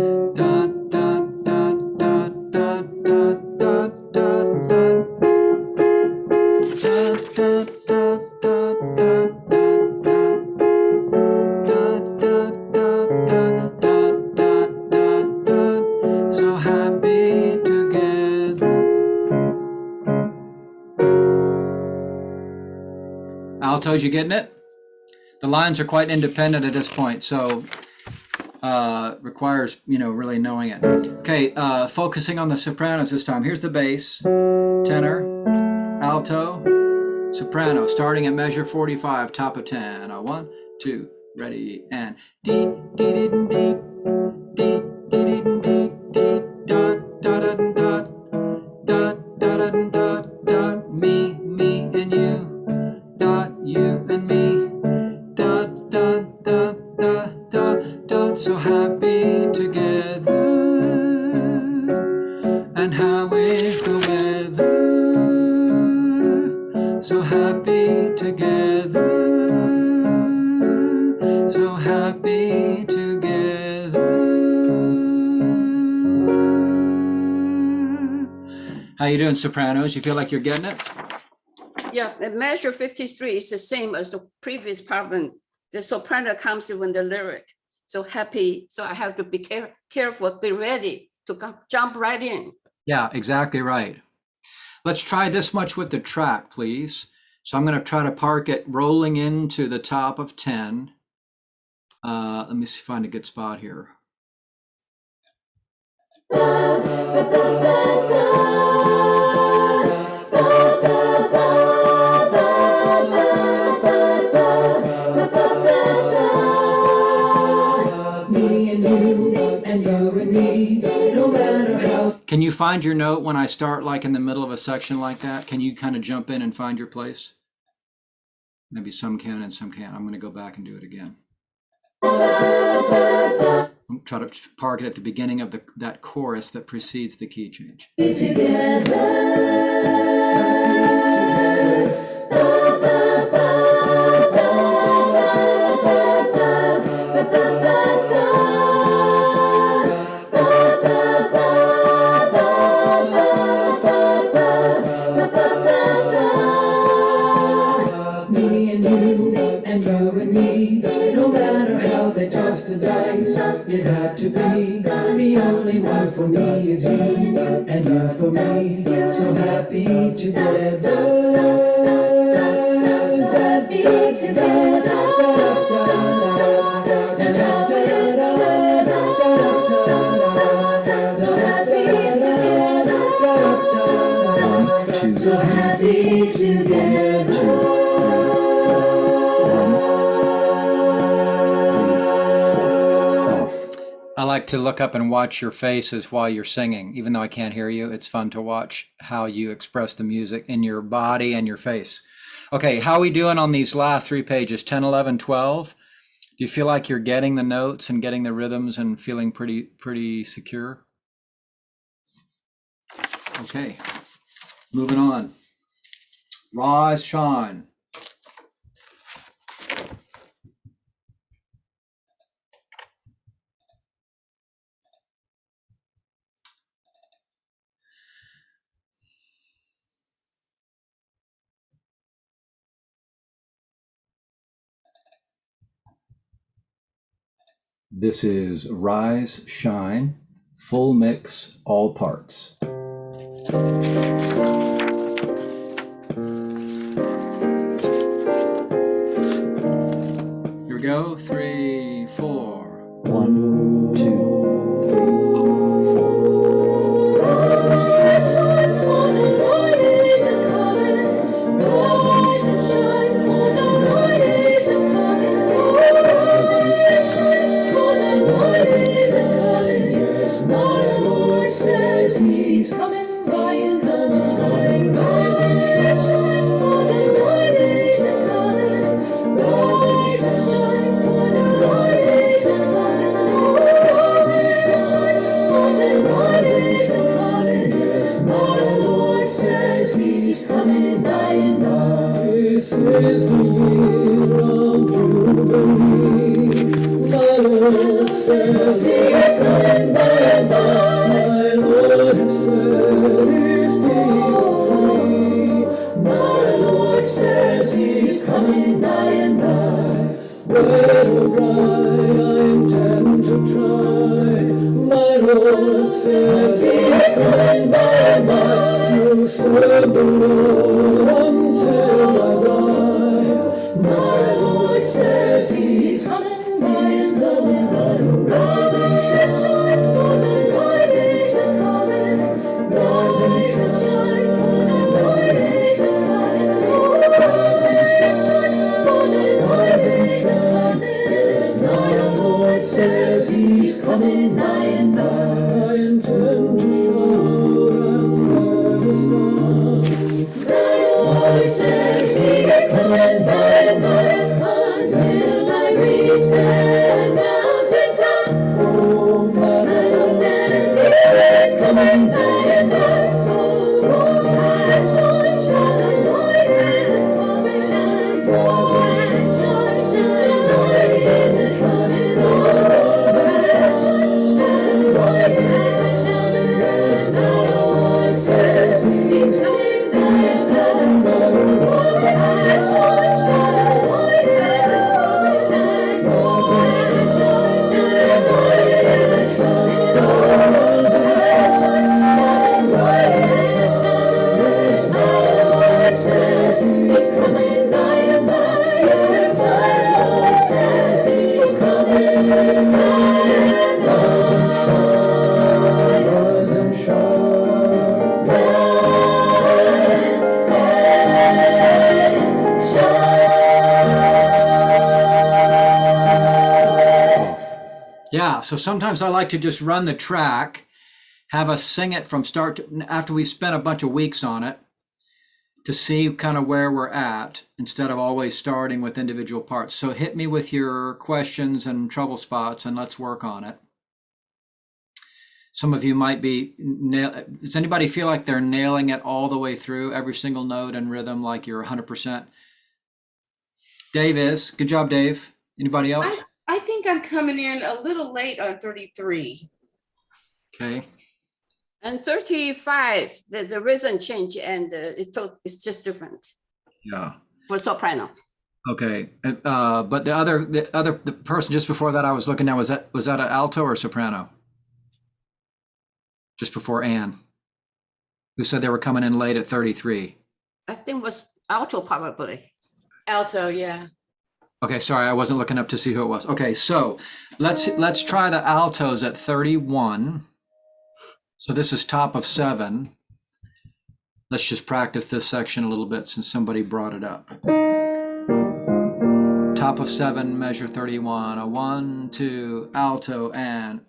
Speaker 10: happy together. Altos, you getting it? The lines are quite independent at this point, so requires, really knowing it. Okay, focusing on the sopranos this time. Here's the bass, tenor, alto, soprano, starting at measure 45, top of 10. 1, 2, ready, and dee dee dee dee dee dee dee dee dee dot dot dot dot dot dot dot dot me and you dot you and me dot dot dot dot dot dot so happy together. And how is the weather? So happy together. So happy together. How you doing, sopranos? You feel like you're getting it?
Speaker 13: Yeah, and measure 53 is the same as the previous problem. The soprano comes with the lyric. So happy, so I have to be careful, be ready to jump right in.
Speaker 10: Yeah, exactly right. Let's try this much with the track, please. So I'm going to try to park it rolling into the top of 10. Let me see, find a good spot here. Can you find your note when I start like in the middle of a section like that? Can you kind of jump in and find your place? Maybe some can and some can't. I'm going to go back and do it again. I'm try to park it at the beginning of that chorus that precedes the key change.
Speaker 11: The dice, it had to be. The only one for me is you, and you for me. So happy together. So happy together. And how is the weather? So happy together. So happy together.
Speaker 10: I like to look up and watch your faces while you're singing. Even though I can't hear you, it's fun to watch how you express the music in your body and your face. Okay, how are we doing on these last 3 pages, 10, 11, 12? Do you feel like you're getting the notes and getting the rhythms and feeling pretty secure? Okay, moving on. Rise, shine. This is Rise, Shine, full mix, all parts. Here we go, 3, 4. 1, 2, 3, 4.
Speaker 12: Rise and shine, for the light is a-coming. Rise and shine, for the light is a-coming. Rise and shine, for the light is a-coming. Yes, my Lord says He's coming. Rise and shine, rise and shine, for the light is a-coming. Rise and shine, for the light is a-coming. Rise and shine, for the light is a-coming. Yes, my Lord says He's coming by and by. This is the year of Jubilee. My Lord says He's coming by and by. My Lord has said His people free. My Lord says He's coming by and by. Wet or dry, I intend to try. My Lord says He
Speaker 11: serve the Lord until I die. My Lord says he's coming by his glory's light. Rise and shine, for the light is coming. Rise and shine, for the light is coming. Rise and shine, for the light is coming. Yes, my Lord says he's coming by and by. I intend to shout and understand. My Lord says he's coming by and by until I reach that mountain top. Oh, my Lord says he's coming by and by. Oh, Lord, my shine, shine, the light is coming. Shine, Lord, my shine, shine, the light is coming. Oh, Lord, my shine, shine, the light is coming. Yes, my Lord says he's coming by his coming by. Oh, Lord, my shine, shine, the light is coming. Shine, Lord, my shine, shine, the light is coming. Oh, Lord, my shine, shine, the light is coming. Yes, my Lord says he's coming by and by. Yes, my Lord says he's coming by and by. Rise and shine, rise and shine, rise and shine.
Speaker 10: Yeah, so sometimes I like to just run the track, have us sing it from start to after we've spent a bunch of weeks on it to see kind of where we're at instead of always starting with individual parts. So hit me with your questions and trouble spots and let's work on it. Some of you might be, does anybody feel like they're nailing it all the way through every single note and rhythm like you're 100%? Dave is. Good job, Dave. Anybody else?
Speaker 15: I think I'm coming in a little late on 33.
Speaker 10: Okay.
Speaker 13: And 35, the rhythm change and it's just different
Speaker 10: Yeah.
Speaker 13: for soprano.
Speaker 10: Okay. But the person just before that I was looking at, was that an alto or soprano? Just before Anne, who said they were coming in late at 33.
Speaker 13: I think it was alto probably.
Speaker 15: Alto, yeah.
Speaker 10: Okay, sorry, I wasn't looking up to see who it was. Okay, so let's try the altos at 31. So this is top of 7. Let's just practice this section a little bit since somebody brought it up. Top of 7, measure 31. A 1, 2, alto, and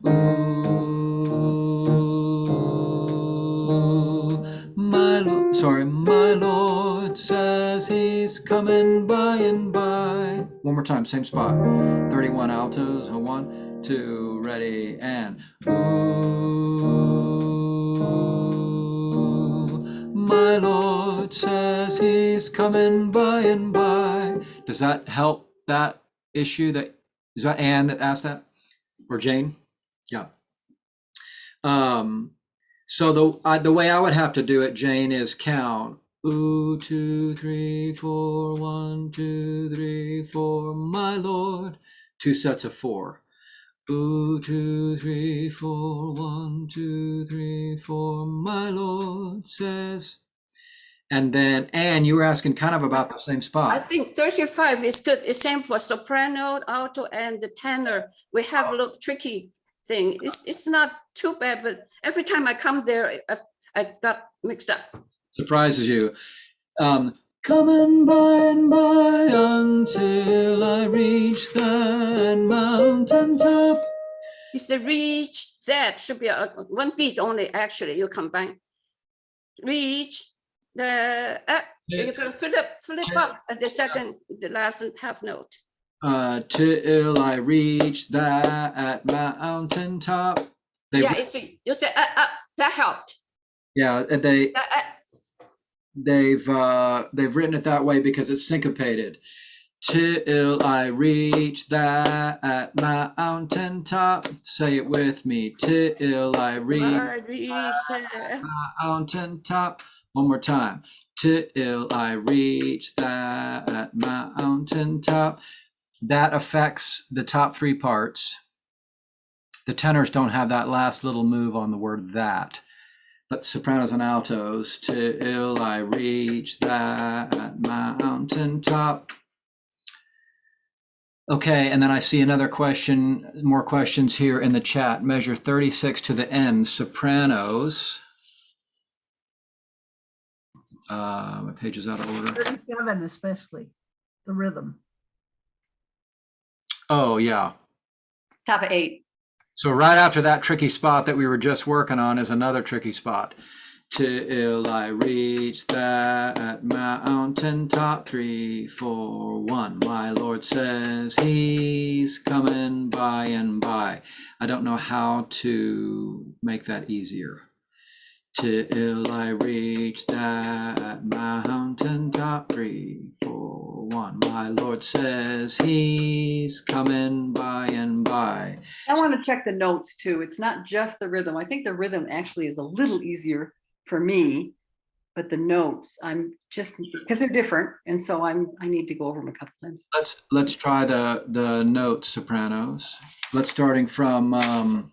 Speaker 10: my Lord says he's coming by and by. One more time, same spot. 31 altos, a 1, 2, ready, and my Lord says he's coming by and by. Does that help that issue? Is that Anne that asked that? Or Jane? Yeah. So the way I would have to do it, Jane, is count. 2, 3, 4, 1, 2, 3, 4, my Lord. 2 sets of 4. 2, 3, 4, 1, 2, 3, 4, my Lord says. And then, Anne, you were asking kind of about the same
Speaker 13: I
Speaker 10: spot.
Speaker 13: think 35 is good. It's same for soprano, alto, and the tenor. We have a little tricky thing. It's not too bad, but every time I come there, I got mixed up.
Speaker 10: Surprises you. Coming by and by until I reach that mountain top.
Speaker 13: It's the reach that should be one beat only. Actually, you combine reach the you're gonna flip up at the last half note.
Speaker 10: Till I reach that mountain top.
Speaker 13: Yeah, you say that helped.
Speaker 10: Yeah, they've written it that way because it's syncopated. Till I reach that mountain top. Say it with me. Till I reach that mountain top. One more time. Till I reach that mountain top. That affects the top 3 parts. The tenors don't have that last little move on the word that. Let's sopranos and altos. Till I reach that mountaintop. Okay, and then I see another question, more questions here in the chat. Measure 36 to the end, sopranos. My page is out of order.
Speaker 9: 37 especially, the rhythm.
Speaker 10: Oh, yeah.
Speaker 3: Top of 8.
Speaker 10: So right after that tricky spot that we were just working on is another tricky spot. Till I reach that mountain top, 3, 4, 1. My Lord says he's coming by and by. I don't know how to make that easier. Till I reach that mountain top, 3, 4, 1. My Lord says he's coming by and by.
Speaker 3: I want to check the notes too. It's not just the rhythm. I think the rhythm actually is a little easier for me, but the notes, I'm just, because they're different. And so I need to go over them a couple times.
Speaker 10: Let's try the notes, sopranos. Let's starting from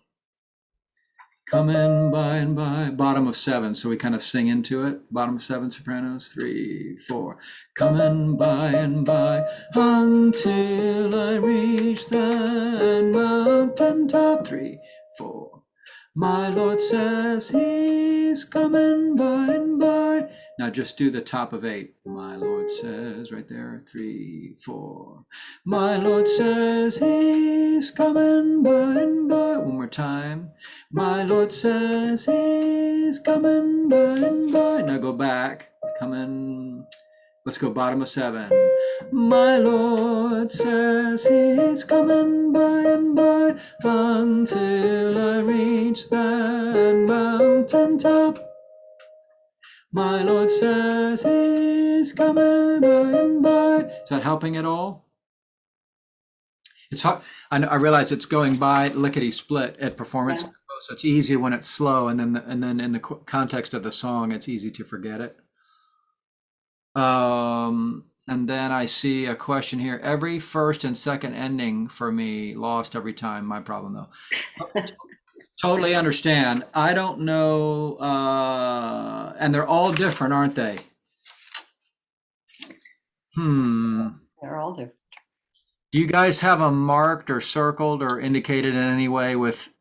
Speaker 10: coming by and by, bottom of 7. So we kind of sing into it. Bottom of 7, sopranos, 3, 4. Coming by and by until I reach that mountain top, 3, 4. My Lord says he's coming by and by. Now just do the top of 8. My Lord says right there, 3, 4. My Lord says he's coming by and by. One more time. My Lord says he's coming by and by. Now go back. Coming. Let's go bottom of 7. My Lord says he's coming by and by until I reach that mountain top. My Lord says he's coming by and by. Is that helping at all? It's hard. I realize it's going by lickety split at performance,
Speaker 3: Yeah.
Speaker 10: so it's easier when it's slow, and then in the context of the song, it's easy to forget it. And then I see a question here. Every first and second ending for me lost every time. My problem though. Totally understand. I don't know. And they're all different, aren't they?
Speaker 3: They're all different.
Speaker 10: Do you guys have them marked or circled or indicated in any way with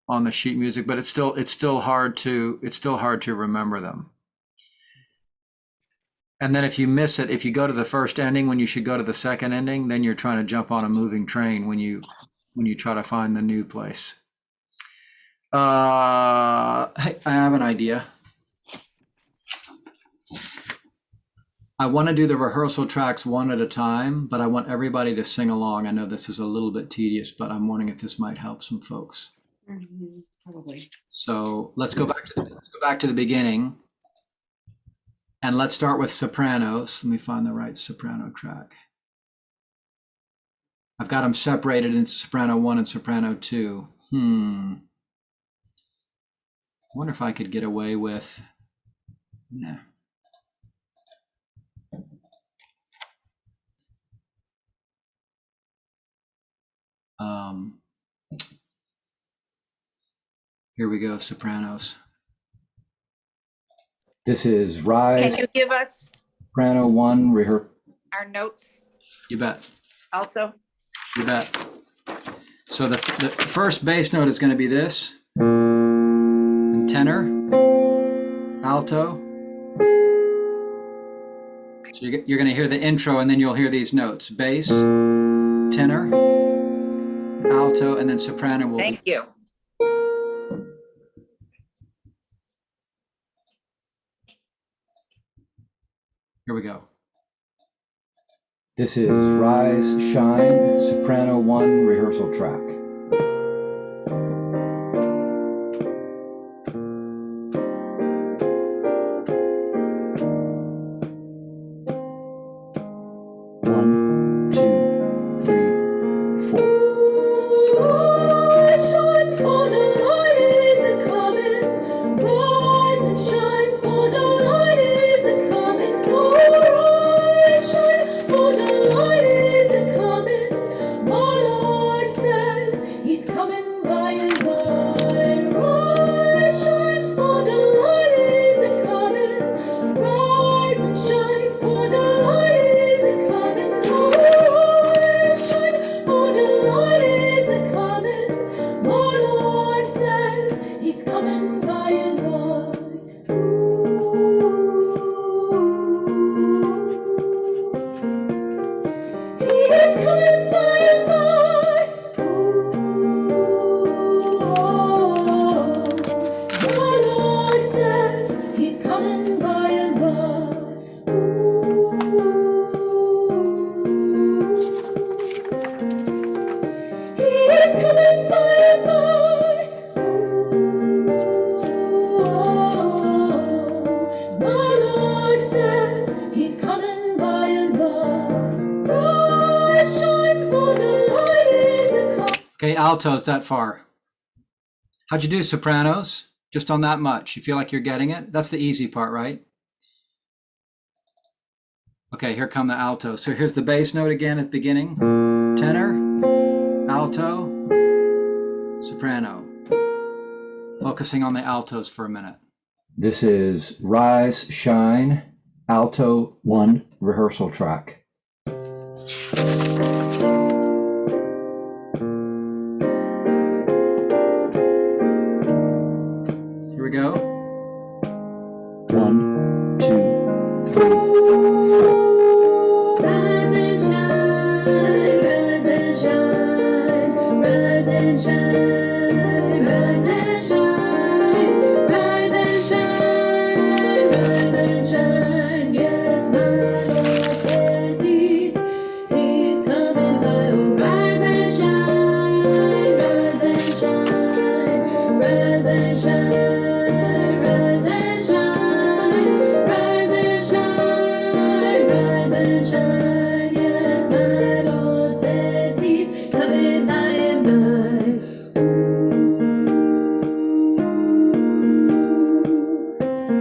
Speaker 10: on the sheet music? But it's still hard to remember them. And then if you miss it, if you go to the first ending when you should go to the second ending, then you're trying to jump on a moving train when you try to find the new place. Hey, I have an idea. I want to do the rehearsal tracks one at a time, but I want everybody to sing along. I know this is a little bit tedious, but I'm wondering if this might help some folks.
Speaker 3: Probably.
Speaker 10: So let's go back to the beginning. And let's start with sopranos. Let me find the right soprano track. I've got them separated into soprano 1 and soprano 2. I wonder if I could get away with, yeah. Here we go, sopranos. This is Rise.
Speaker 16: Can you give us
Speaker 10: Soprano 1, rehearsal.
Speaker 16: our notes
Speaker 10: You bet.
Speaker 16: also?
Speaker 10: You bet. So the first bass note is going to be this, and tenor, alto. So you're going to hear the intro, and then you'll hear these notes: bass, tenor, alto, and then soprano will
Speaker 16: Thank you.
Speaker 10: Here we go. This is Rise, Shine, Soprano 1 rehearsal track.
Speaker 12: My Lord says
Speaker 10: altos that far? How'd you do sopranos? Just on that much? You feel like you're getting it? That's the easy part, right? Okay, here come the altos. So here's the bass note again at the beginning. Tenor, alto, soprano. Focusing on the altos for a minute. This is Rise, Shine, Alto 1 rehearsal track. Here we go. 1, 2, 3, 4.
Speaker 12: Rise and shine, rise and shine, rise and shine, rise and shine, rise and shine, rise and shine. Yes, my Lord says he's coming by. Oh, rise and shine, rise and shine, rise and shine. Rise and shine, rise and shine, rise and shine. Yes, my Lord says he's coming by and by.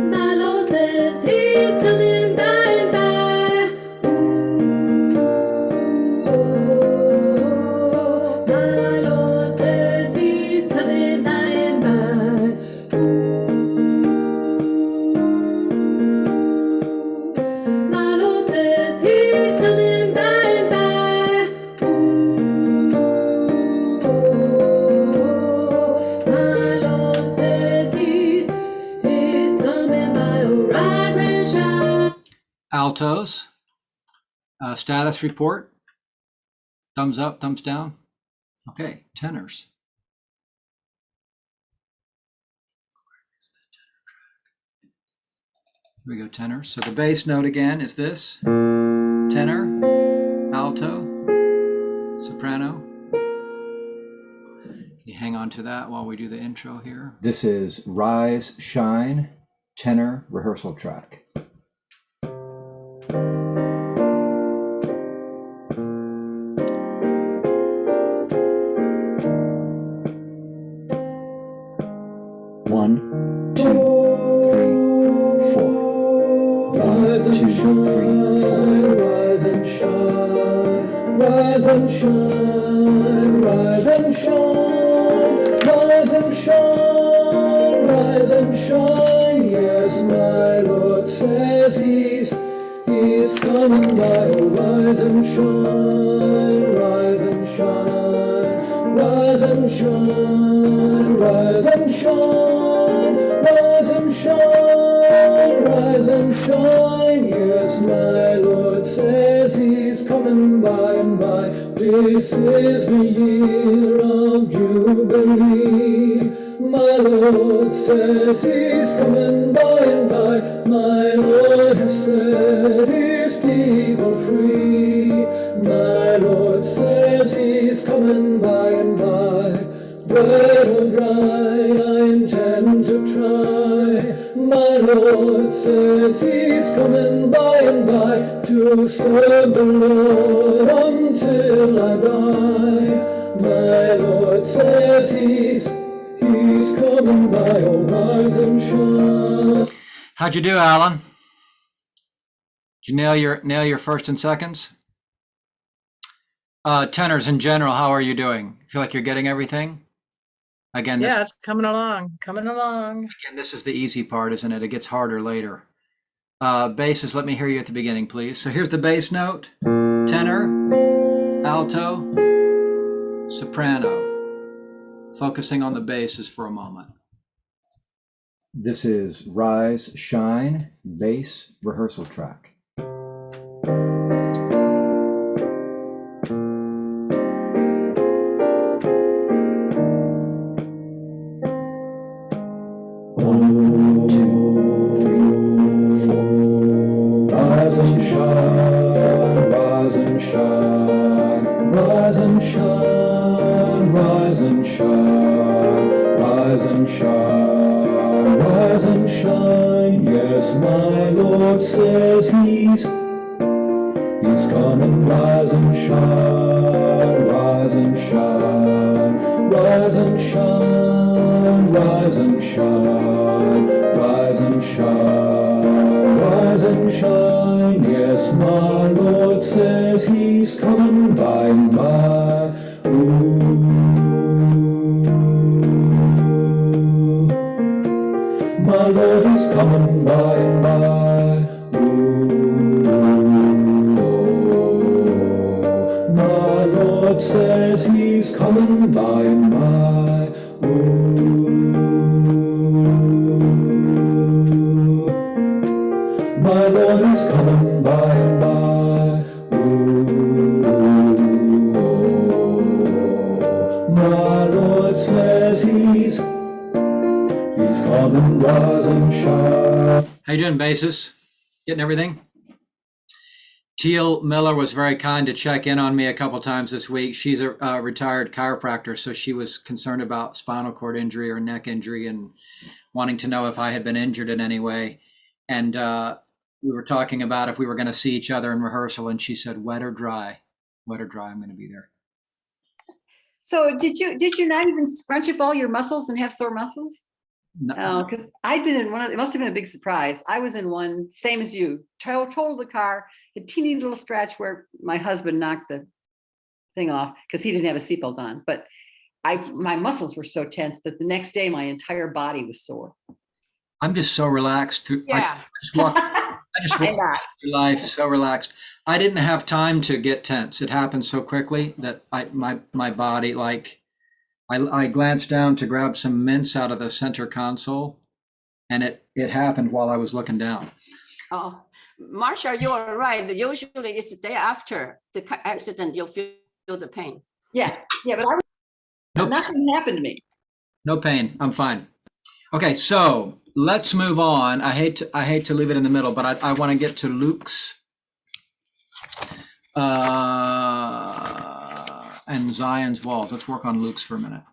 Speaker 12: My Lord says he's coming by and by. My Lord says he's coming by and by. My Lord says he's coming by and by. My Lord says he's coming by. Oh, rise and shine.
Speaker 10: Altos, status report. Thumbs up, thumbs down. Okay, tenors. Here we go, tenors. So the bass note again is this. Tenor, alto, soprano. You hang on to that while we do the intro here. This is Rise, Shine, tenor rehearsal track. One, two, three, four. Rise and shine, rise and shine, rise and shine, rise and shine, rise and shine, rise and shine. Yes, my Lord says he's coming by. Oh, rise and shine, rise and shine, rise and shine, rise and shine, rise and shine, rise and shine. Yes, my Lord says he's coming by and by. This is the year of Jubilee. My Lord says he's coming by and by. My Lord has set his people free. My Lord says he's coming by and by. Wet or dry, I intend to try. My Lord says he's coming by and by to serve the Lord until I die. My Lord says he's coming by. Oh, rise and shine. How'd you do, Alan? Did you nail your first and seconds? Tenors in general, how are you doing? Feel like you're getting everything? Again,
Speaker 5: Yeah, it's coming along, coming along.
Speaker 10: Again, this is the easy part, isn't it? It gets harder later. Basses, let me hear you at the beginning, please. So here's the bass note, tenor, alto, soprano. Focusing on the basses for a moment. This is Rise, Shine, bass rehearsal track. One, two, three, four. Rise and shine, rise and shine, rise and shine, rise and shine, rise and shine, rise and shine. Yes, my Lord says he's coming. Rise and shine, rise and shine,
Speaker 11: shine, rise and shine, rise and shine, rise and shine. Yes, my Lord says he's coming by and by. Ooh. My Lord is coming by and by. Ooh. My Lord says he's coming by and by. Ooh. My Lord is coming by and by. Ooh. My Lord says he's coming, rise and shine.
Speaker 10: How you doing, basses? Getting everything? Teal Miller was very kind to check in on me a couple times this week. She's a retired chiropractor, so she was concerned about spinal cord injury or neck injury and wanting to know if I had been injured in any way. And we were talking about if we were going to see each other in rehearsal, and she said, wet or dry? Wet or dry, I'm going to be there.
Speaker 3: So did you not even scrunch up all your muscles and have sore muscles? No, because I'd been in one. It must have been a big surprise. I was in one, same as you. Totaled the car, a teeny little scratch where my husband knocked the thing off because he didn't have a seatbelt on. But my muscles were so tense that the next day my entire body was sore.
Speaker 10: I'm just so relaxed.
Speaker 3: Yeah.
Speaker 10: I just walked through life so relaxed. I didn't have time to get tense. It happened so quickly that my body, like, I glanced down to grab some mints out of the center console, and it happened while I was looking down.
Speaker 13: Oh, Marcia, you are right. Usually it's the day after the accident, you feel the pain.
Speaker 3: Yeah, but nothing happened to me.
Speaker 10: No pain. I'm fine. Okay, so let's move on. I hate to leave it in the middle, but I want to get to Luke's and Zion's walls. Let's work on Luke's for a minute.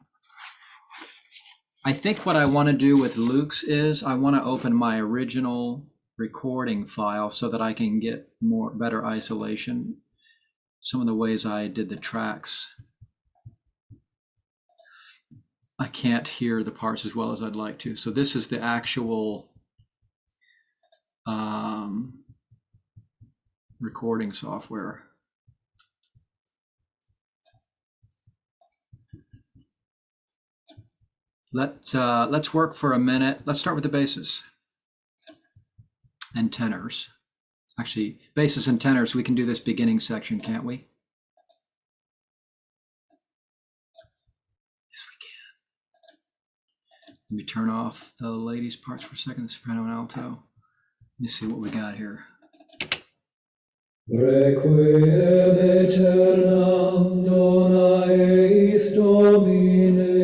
Speaker 10: I think what I want to do with Luke's is I want to open my original recording file so that I can get better isolation. Some of the ways I did the tracks, I can't hear the parts as well as I'd like to. So this is the actual recording software. Let's work for a minute. Let's start with the basses and tenors. Actually, basses and tenors, we can do this beginning section, can't we? Yes, we can. Let me turn off the ladies' parts for a second, the soprano and alto. Let me see what we got here.
Speaker 11: Requiem aeternam dona eis Domine.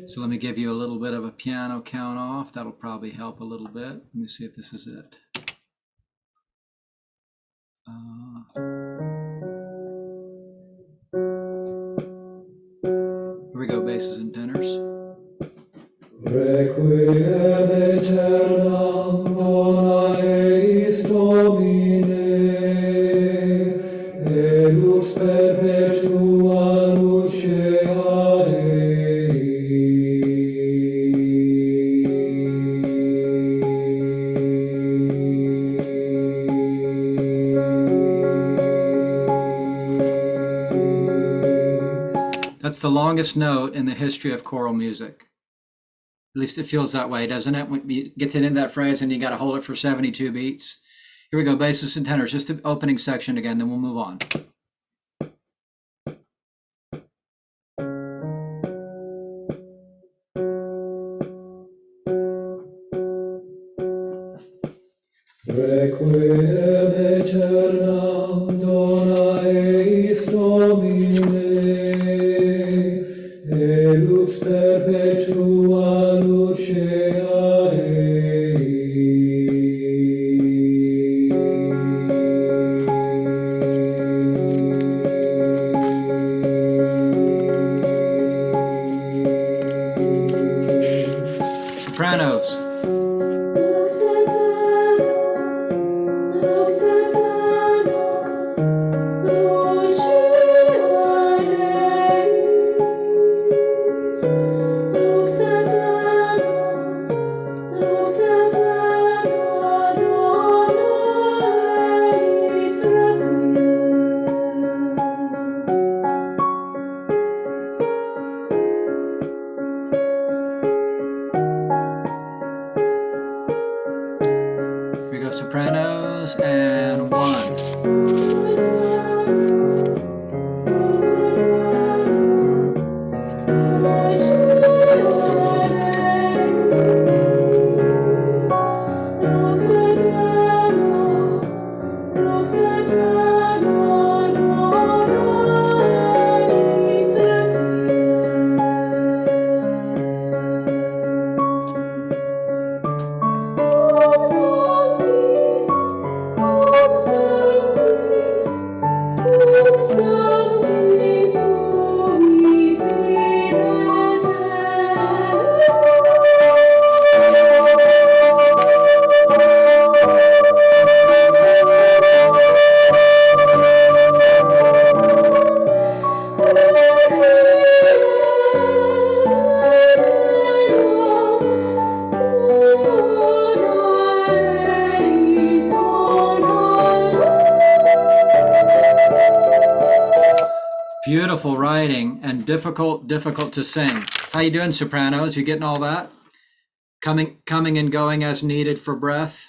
Speaker 10: So let me give you a little bit of a piano count off. That'll probably help a little bit. Let me see if this is it. Here we go, basses and tenors.
Speaker 11: Requiem aeternam dona eis Domine, e lux perpetua lucea eis.
Speaker 10: That's the longest note in the history of choral music. At least it feels that way, doesn't it? When you get to the end of that phrase and you got to hold it for 72 beats. Here we go, basses and tenors, just the opening section again, then we'll move on.
Speaker 11: Requiem aeternam dona eis Domine, e lux perpetua lucea eis.
Speaker 10: Sopranos. go, Sopranos, and 1. Beautiful writing and difficult to sing. How you doing, Sopranos? You getting all that? Coming and going as needed for breath.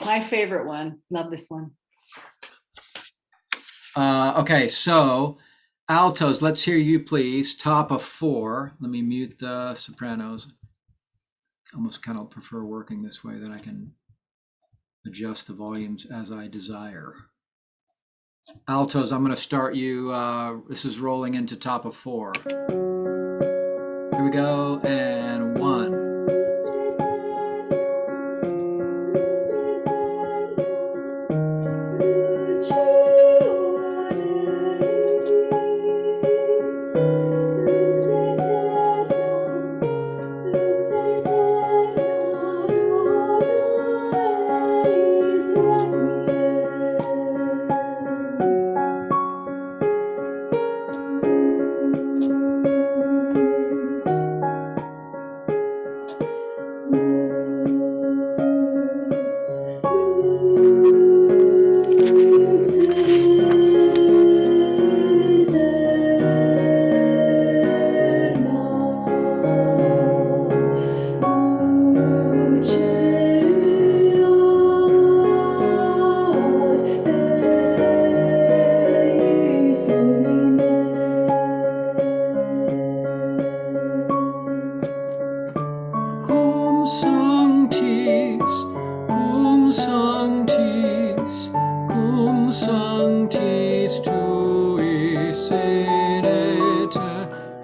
Speaker 3: My favorite one. Love this one.
Speaker 10: Okay, so altos, let's hear you, please. Top of 4. Let me mute the Sopranos. Almost kind of prefer working this way, that I can adjust the volumes as I desire. Altos, I'm going to start you. This is rolling into top of 4. Here we go, and 1.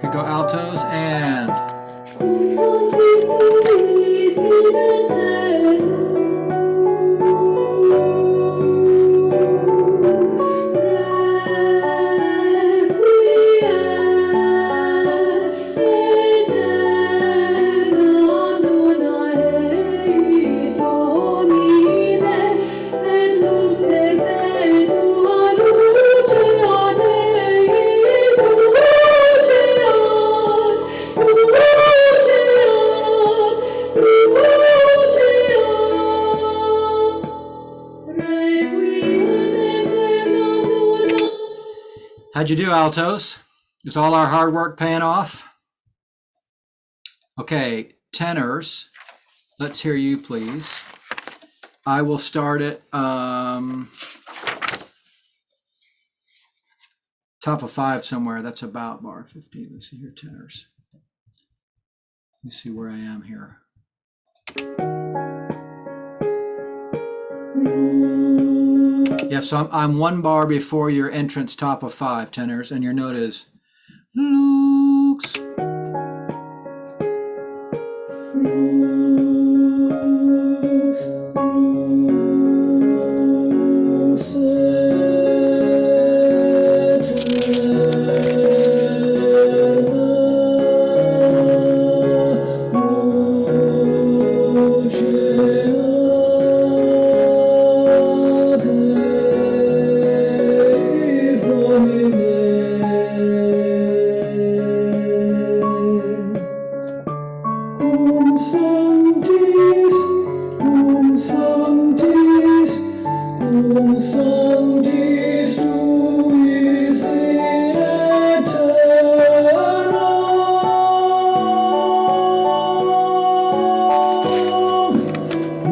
Speaker 10: Here go altos and how'd you do, altos? Is all our hard work paying off? Okay, tenors, let's hear you, please. I will start it top of 5 somewhere. That's about bar 15. Let's see here, tenors. Let's see where I am here. Yes, so I'm 1 bar before your entrance, top of 5, tenors, and your note is Lux.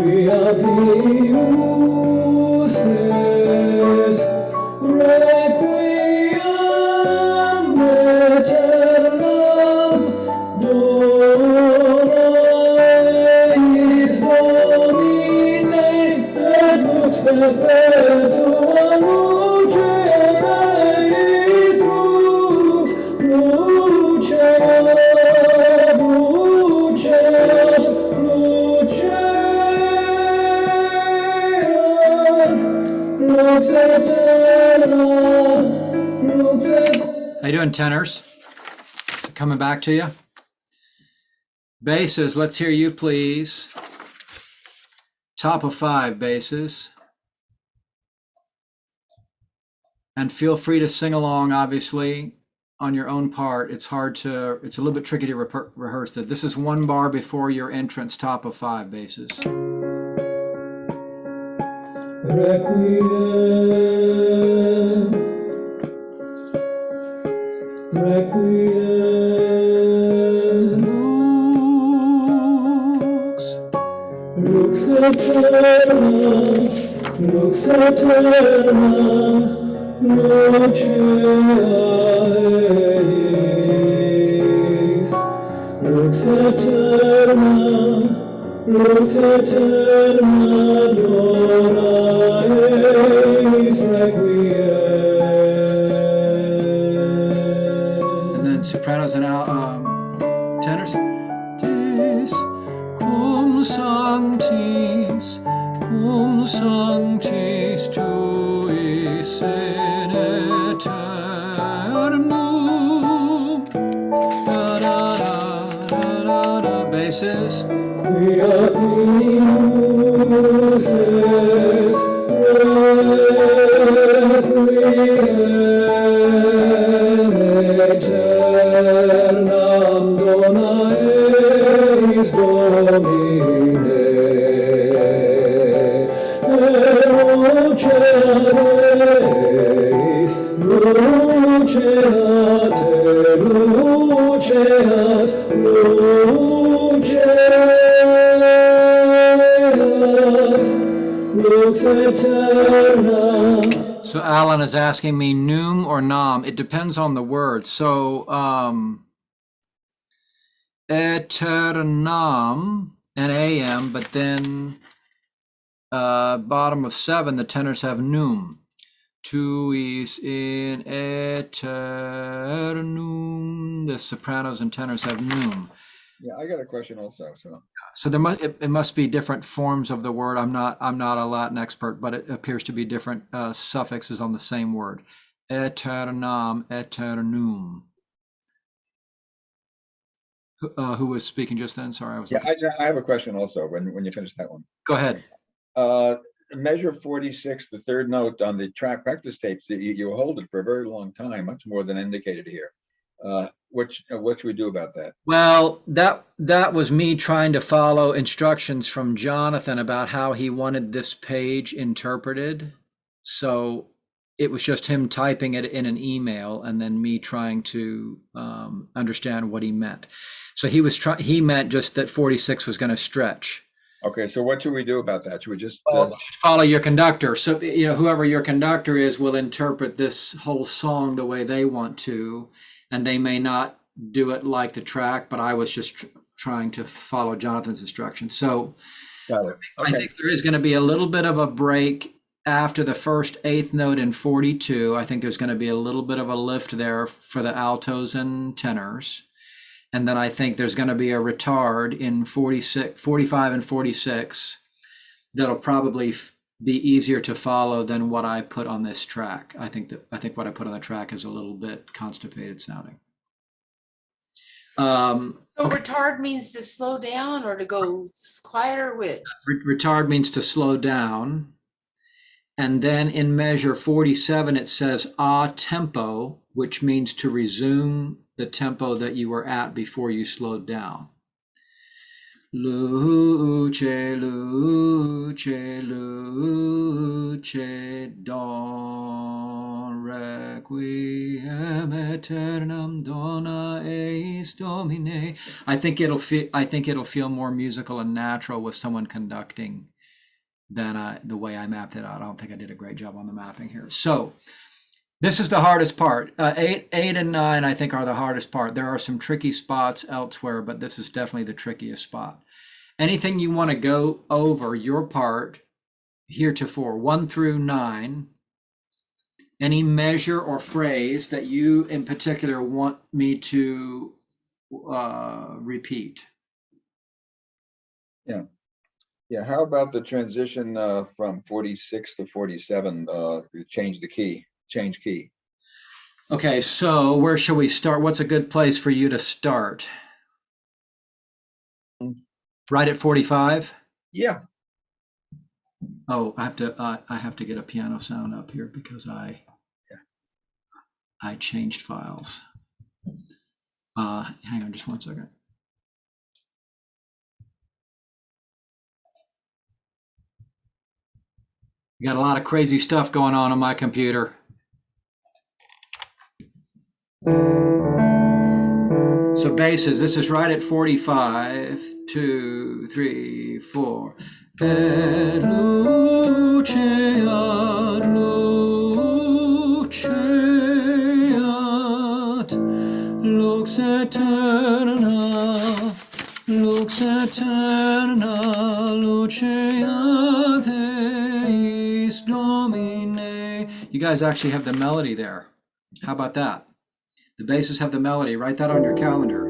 Speaker 11: We are
Speaker 10: How you doing, tenors? Coming back to you. Basses, let's hear you, please. Top of 5 basses. And feel free to sing along, obviously, on your own part. It's a little bit tricky to rehearse that. This is 1 bar before your entrance, top of 5 basses.
Speaker 11: Requiem, Requiem, Lux eterna, Lux eterna, Luce eis, Lux eterna, Lux eterna, Dona eis Requiem.
Speaker 10: And then sopranos and tenors. Dis cum sanctis tuis in aeternum. Da, da, da, da, da, da. Basses.
Speaker 11: Quia pius est Requiem aeternam dona eis Domine. Luceat, luceat, lux eterna.
Speaker 10: So Alan is asking me num or nam. It depends on the word. So aeternam and am, but then bottom of 7, the tenors have num. Tuis in aeternum. The sopranos and tenors have num.
Speaker 4: Yeah, I got a question also.
Speaker 10: So it must be different forms of the word. I'm not a Latin expert, but it appears to be different suffixes on the same word. Aeternam, aeternum. Who was speaking just then? Sorry, I was.
Speaker 4: Yeah, I have a question also when you finish that one.
Speaker 10: Go ahead.
Speaker 4: Measure 46, the third note on the track practice tapes, you hold it for a very long time, much more than indicated here. What should we do about that?
Speaker 10: Well, that was me trying to follow instructions from Jonathan about how he wanted this page interpreted. So it was just him typing it in an email and then me trying to understand what he meant. So he meant just that 46 was going to stretch.
Speaker 4: Okay, so what should we do about that? Should we just
Speaker 10: follow your conductor? So whoever your conductor is will interpret this whole song the way they want to, and they may not do it like the track, but I was just trying to follow Jonathan's instructions. So
Speaker 4: got it. Okay.
Speaker 10: I think there is going to be a little bit of a break after the first 8th note in 42. I think there's going to be a little bit of a lift there for the altos and tenors. And then I think there's going to be a retard in 46, 45 and 46 that'll probably be easier to follow than what I put on this track. I think what I put on the track is a little bit constipated sounding.
Speaker 15: So retard means to slow down or to go quieter, which?
Speaker 10: Retard means to slow down. And then in measure 47, it says a tempo, which means to resume the tempo that you were at before you slowed down. Luce, luce, luce, don requiem aeternam dona eis Domine. I think it'll feel more musical and natural with someone conducting than the way I mapped it out. I don't think I did a great job on the mapping here. So this is the hardest part. 8 and 9, I think, are the hardest part. There are some tricky spots elsewhere, but this is definitely the trickiest spot. Anything you want to go over your part heretofore, 1 through 9. Any measure or phrase that you in particular want me to repeat?
Speaker 4: Yeah. Yeah, how about the transition from 46 to 47, change the key, change key?
Speaker 10: Okay, so where shall we start? What's a good place for you to start? Right at 45?
Speaker 4: Yeah.
Speaker 10: Oh, I have to get a piano sound up here because I changed files. Hang on just one second. Got a lot of crazy stuff going on my computer. So basses, this is right at 45, 2, 3, 4. Et luceat, luceat, lux eterna, luceat eis Domine. You guys actually have the melody there. How about that? The basses have the melody. Write that on your calendar.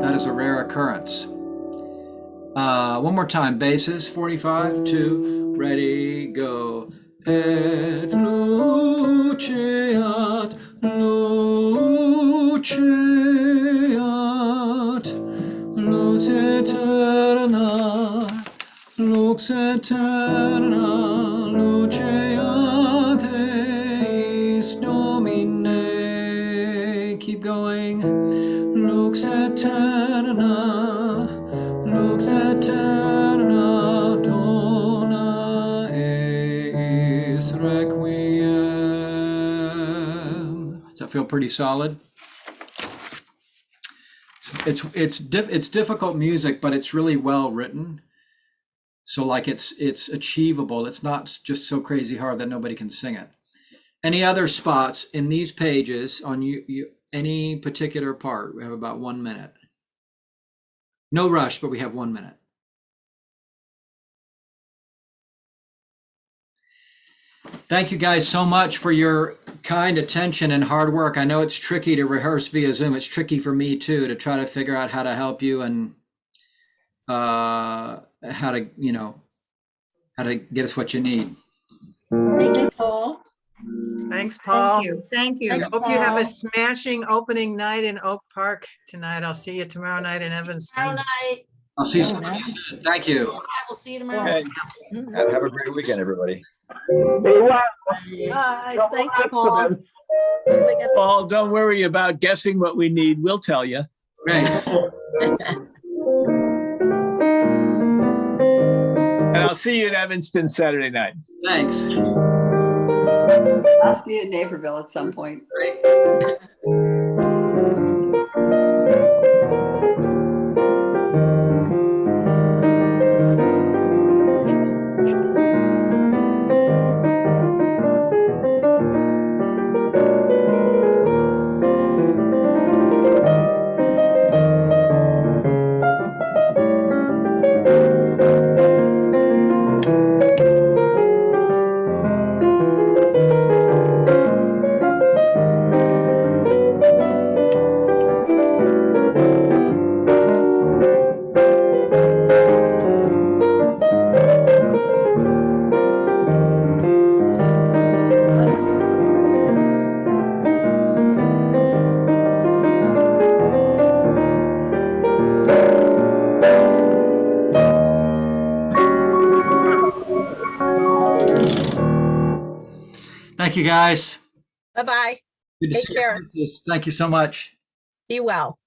Speaker 10: That is a rare occurrence. One more time. Basses, 45, 2, ready, go. Et luceat, luceat, lux eterna, luceat eis Domine. Keep going. Lux eterna, dona eis requiem. Does that feel pretty solid? It's difficult music, but it's really well written. So like it's achievable. It's not just so crazy hard that nobody can sing it. Any other spots in these pages on any particular part? We have about 1 minute. No rush, but we have 1 minute. Thank you guys so much for your kind attention and hard work. I know it's tricky to rehearse via Zoom. It's tricky for me too, to try to figure out how to help you and how to get us what you need.
Speaker 1: Thank you, Paul.
Speaker 5: Thanks, Paul.
Speaker 9: Thank you.
Speaker 5: I hope you have a smashing opening night in Oak Park tonight. I'll see you tomorrow night in Evanston.
Speaker 17: Tomorrow night.
Speaker 10: I'll see you soon. Thank you.
Speaker 17: I will see you tomorrow.
Speaker 4: Okay. Have a great weekend, everybody.
Speaker 6: Bye. Thanks, Paul.
Speaker 14: Paul, don't worry about guessing what we need. We'll tell you.
Speaker 10: Great.
Speaker 14: And I'll see you in Evanston Saturday night.
Speaker 10: Thanks.
Speaker 3: I'll see you in Naperville at some point.
Speaker 10: Thank you guys.
Speaker 17: Bye-bye.
Speaker 10: Good to
Speaker 17: Take
Speaker 10: see
Speaker 17: care.
Speaker 10: you. Thank you so much.
Speaker 17: Be well.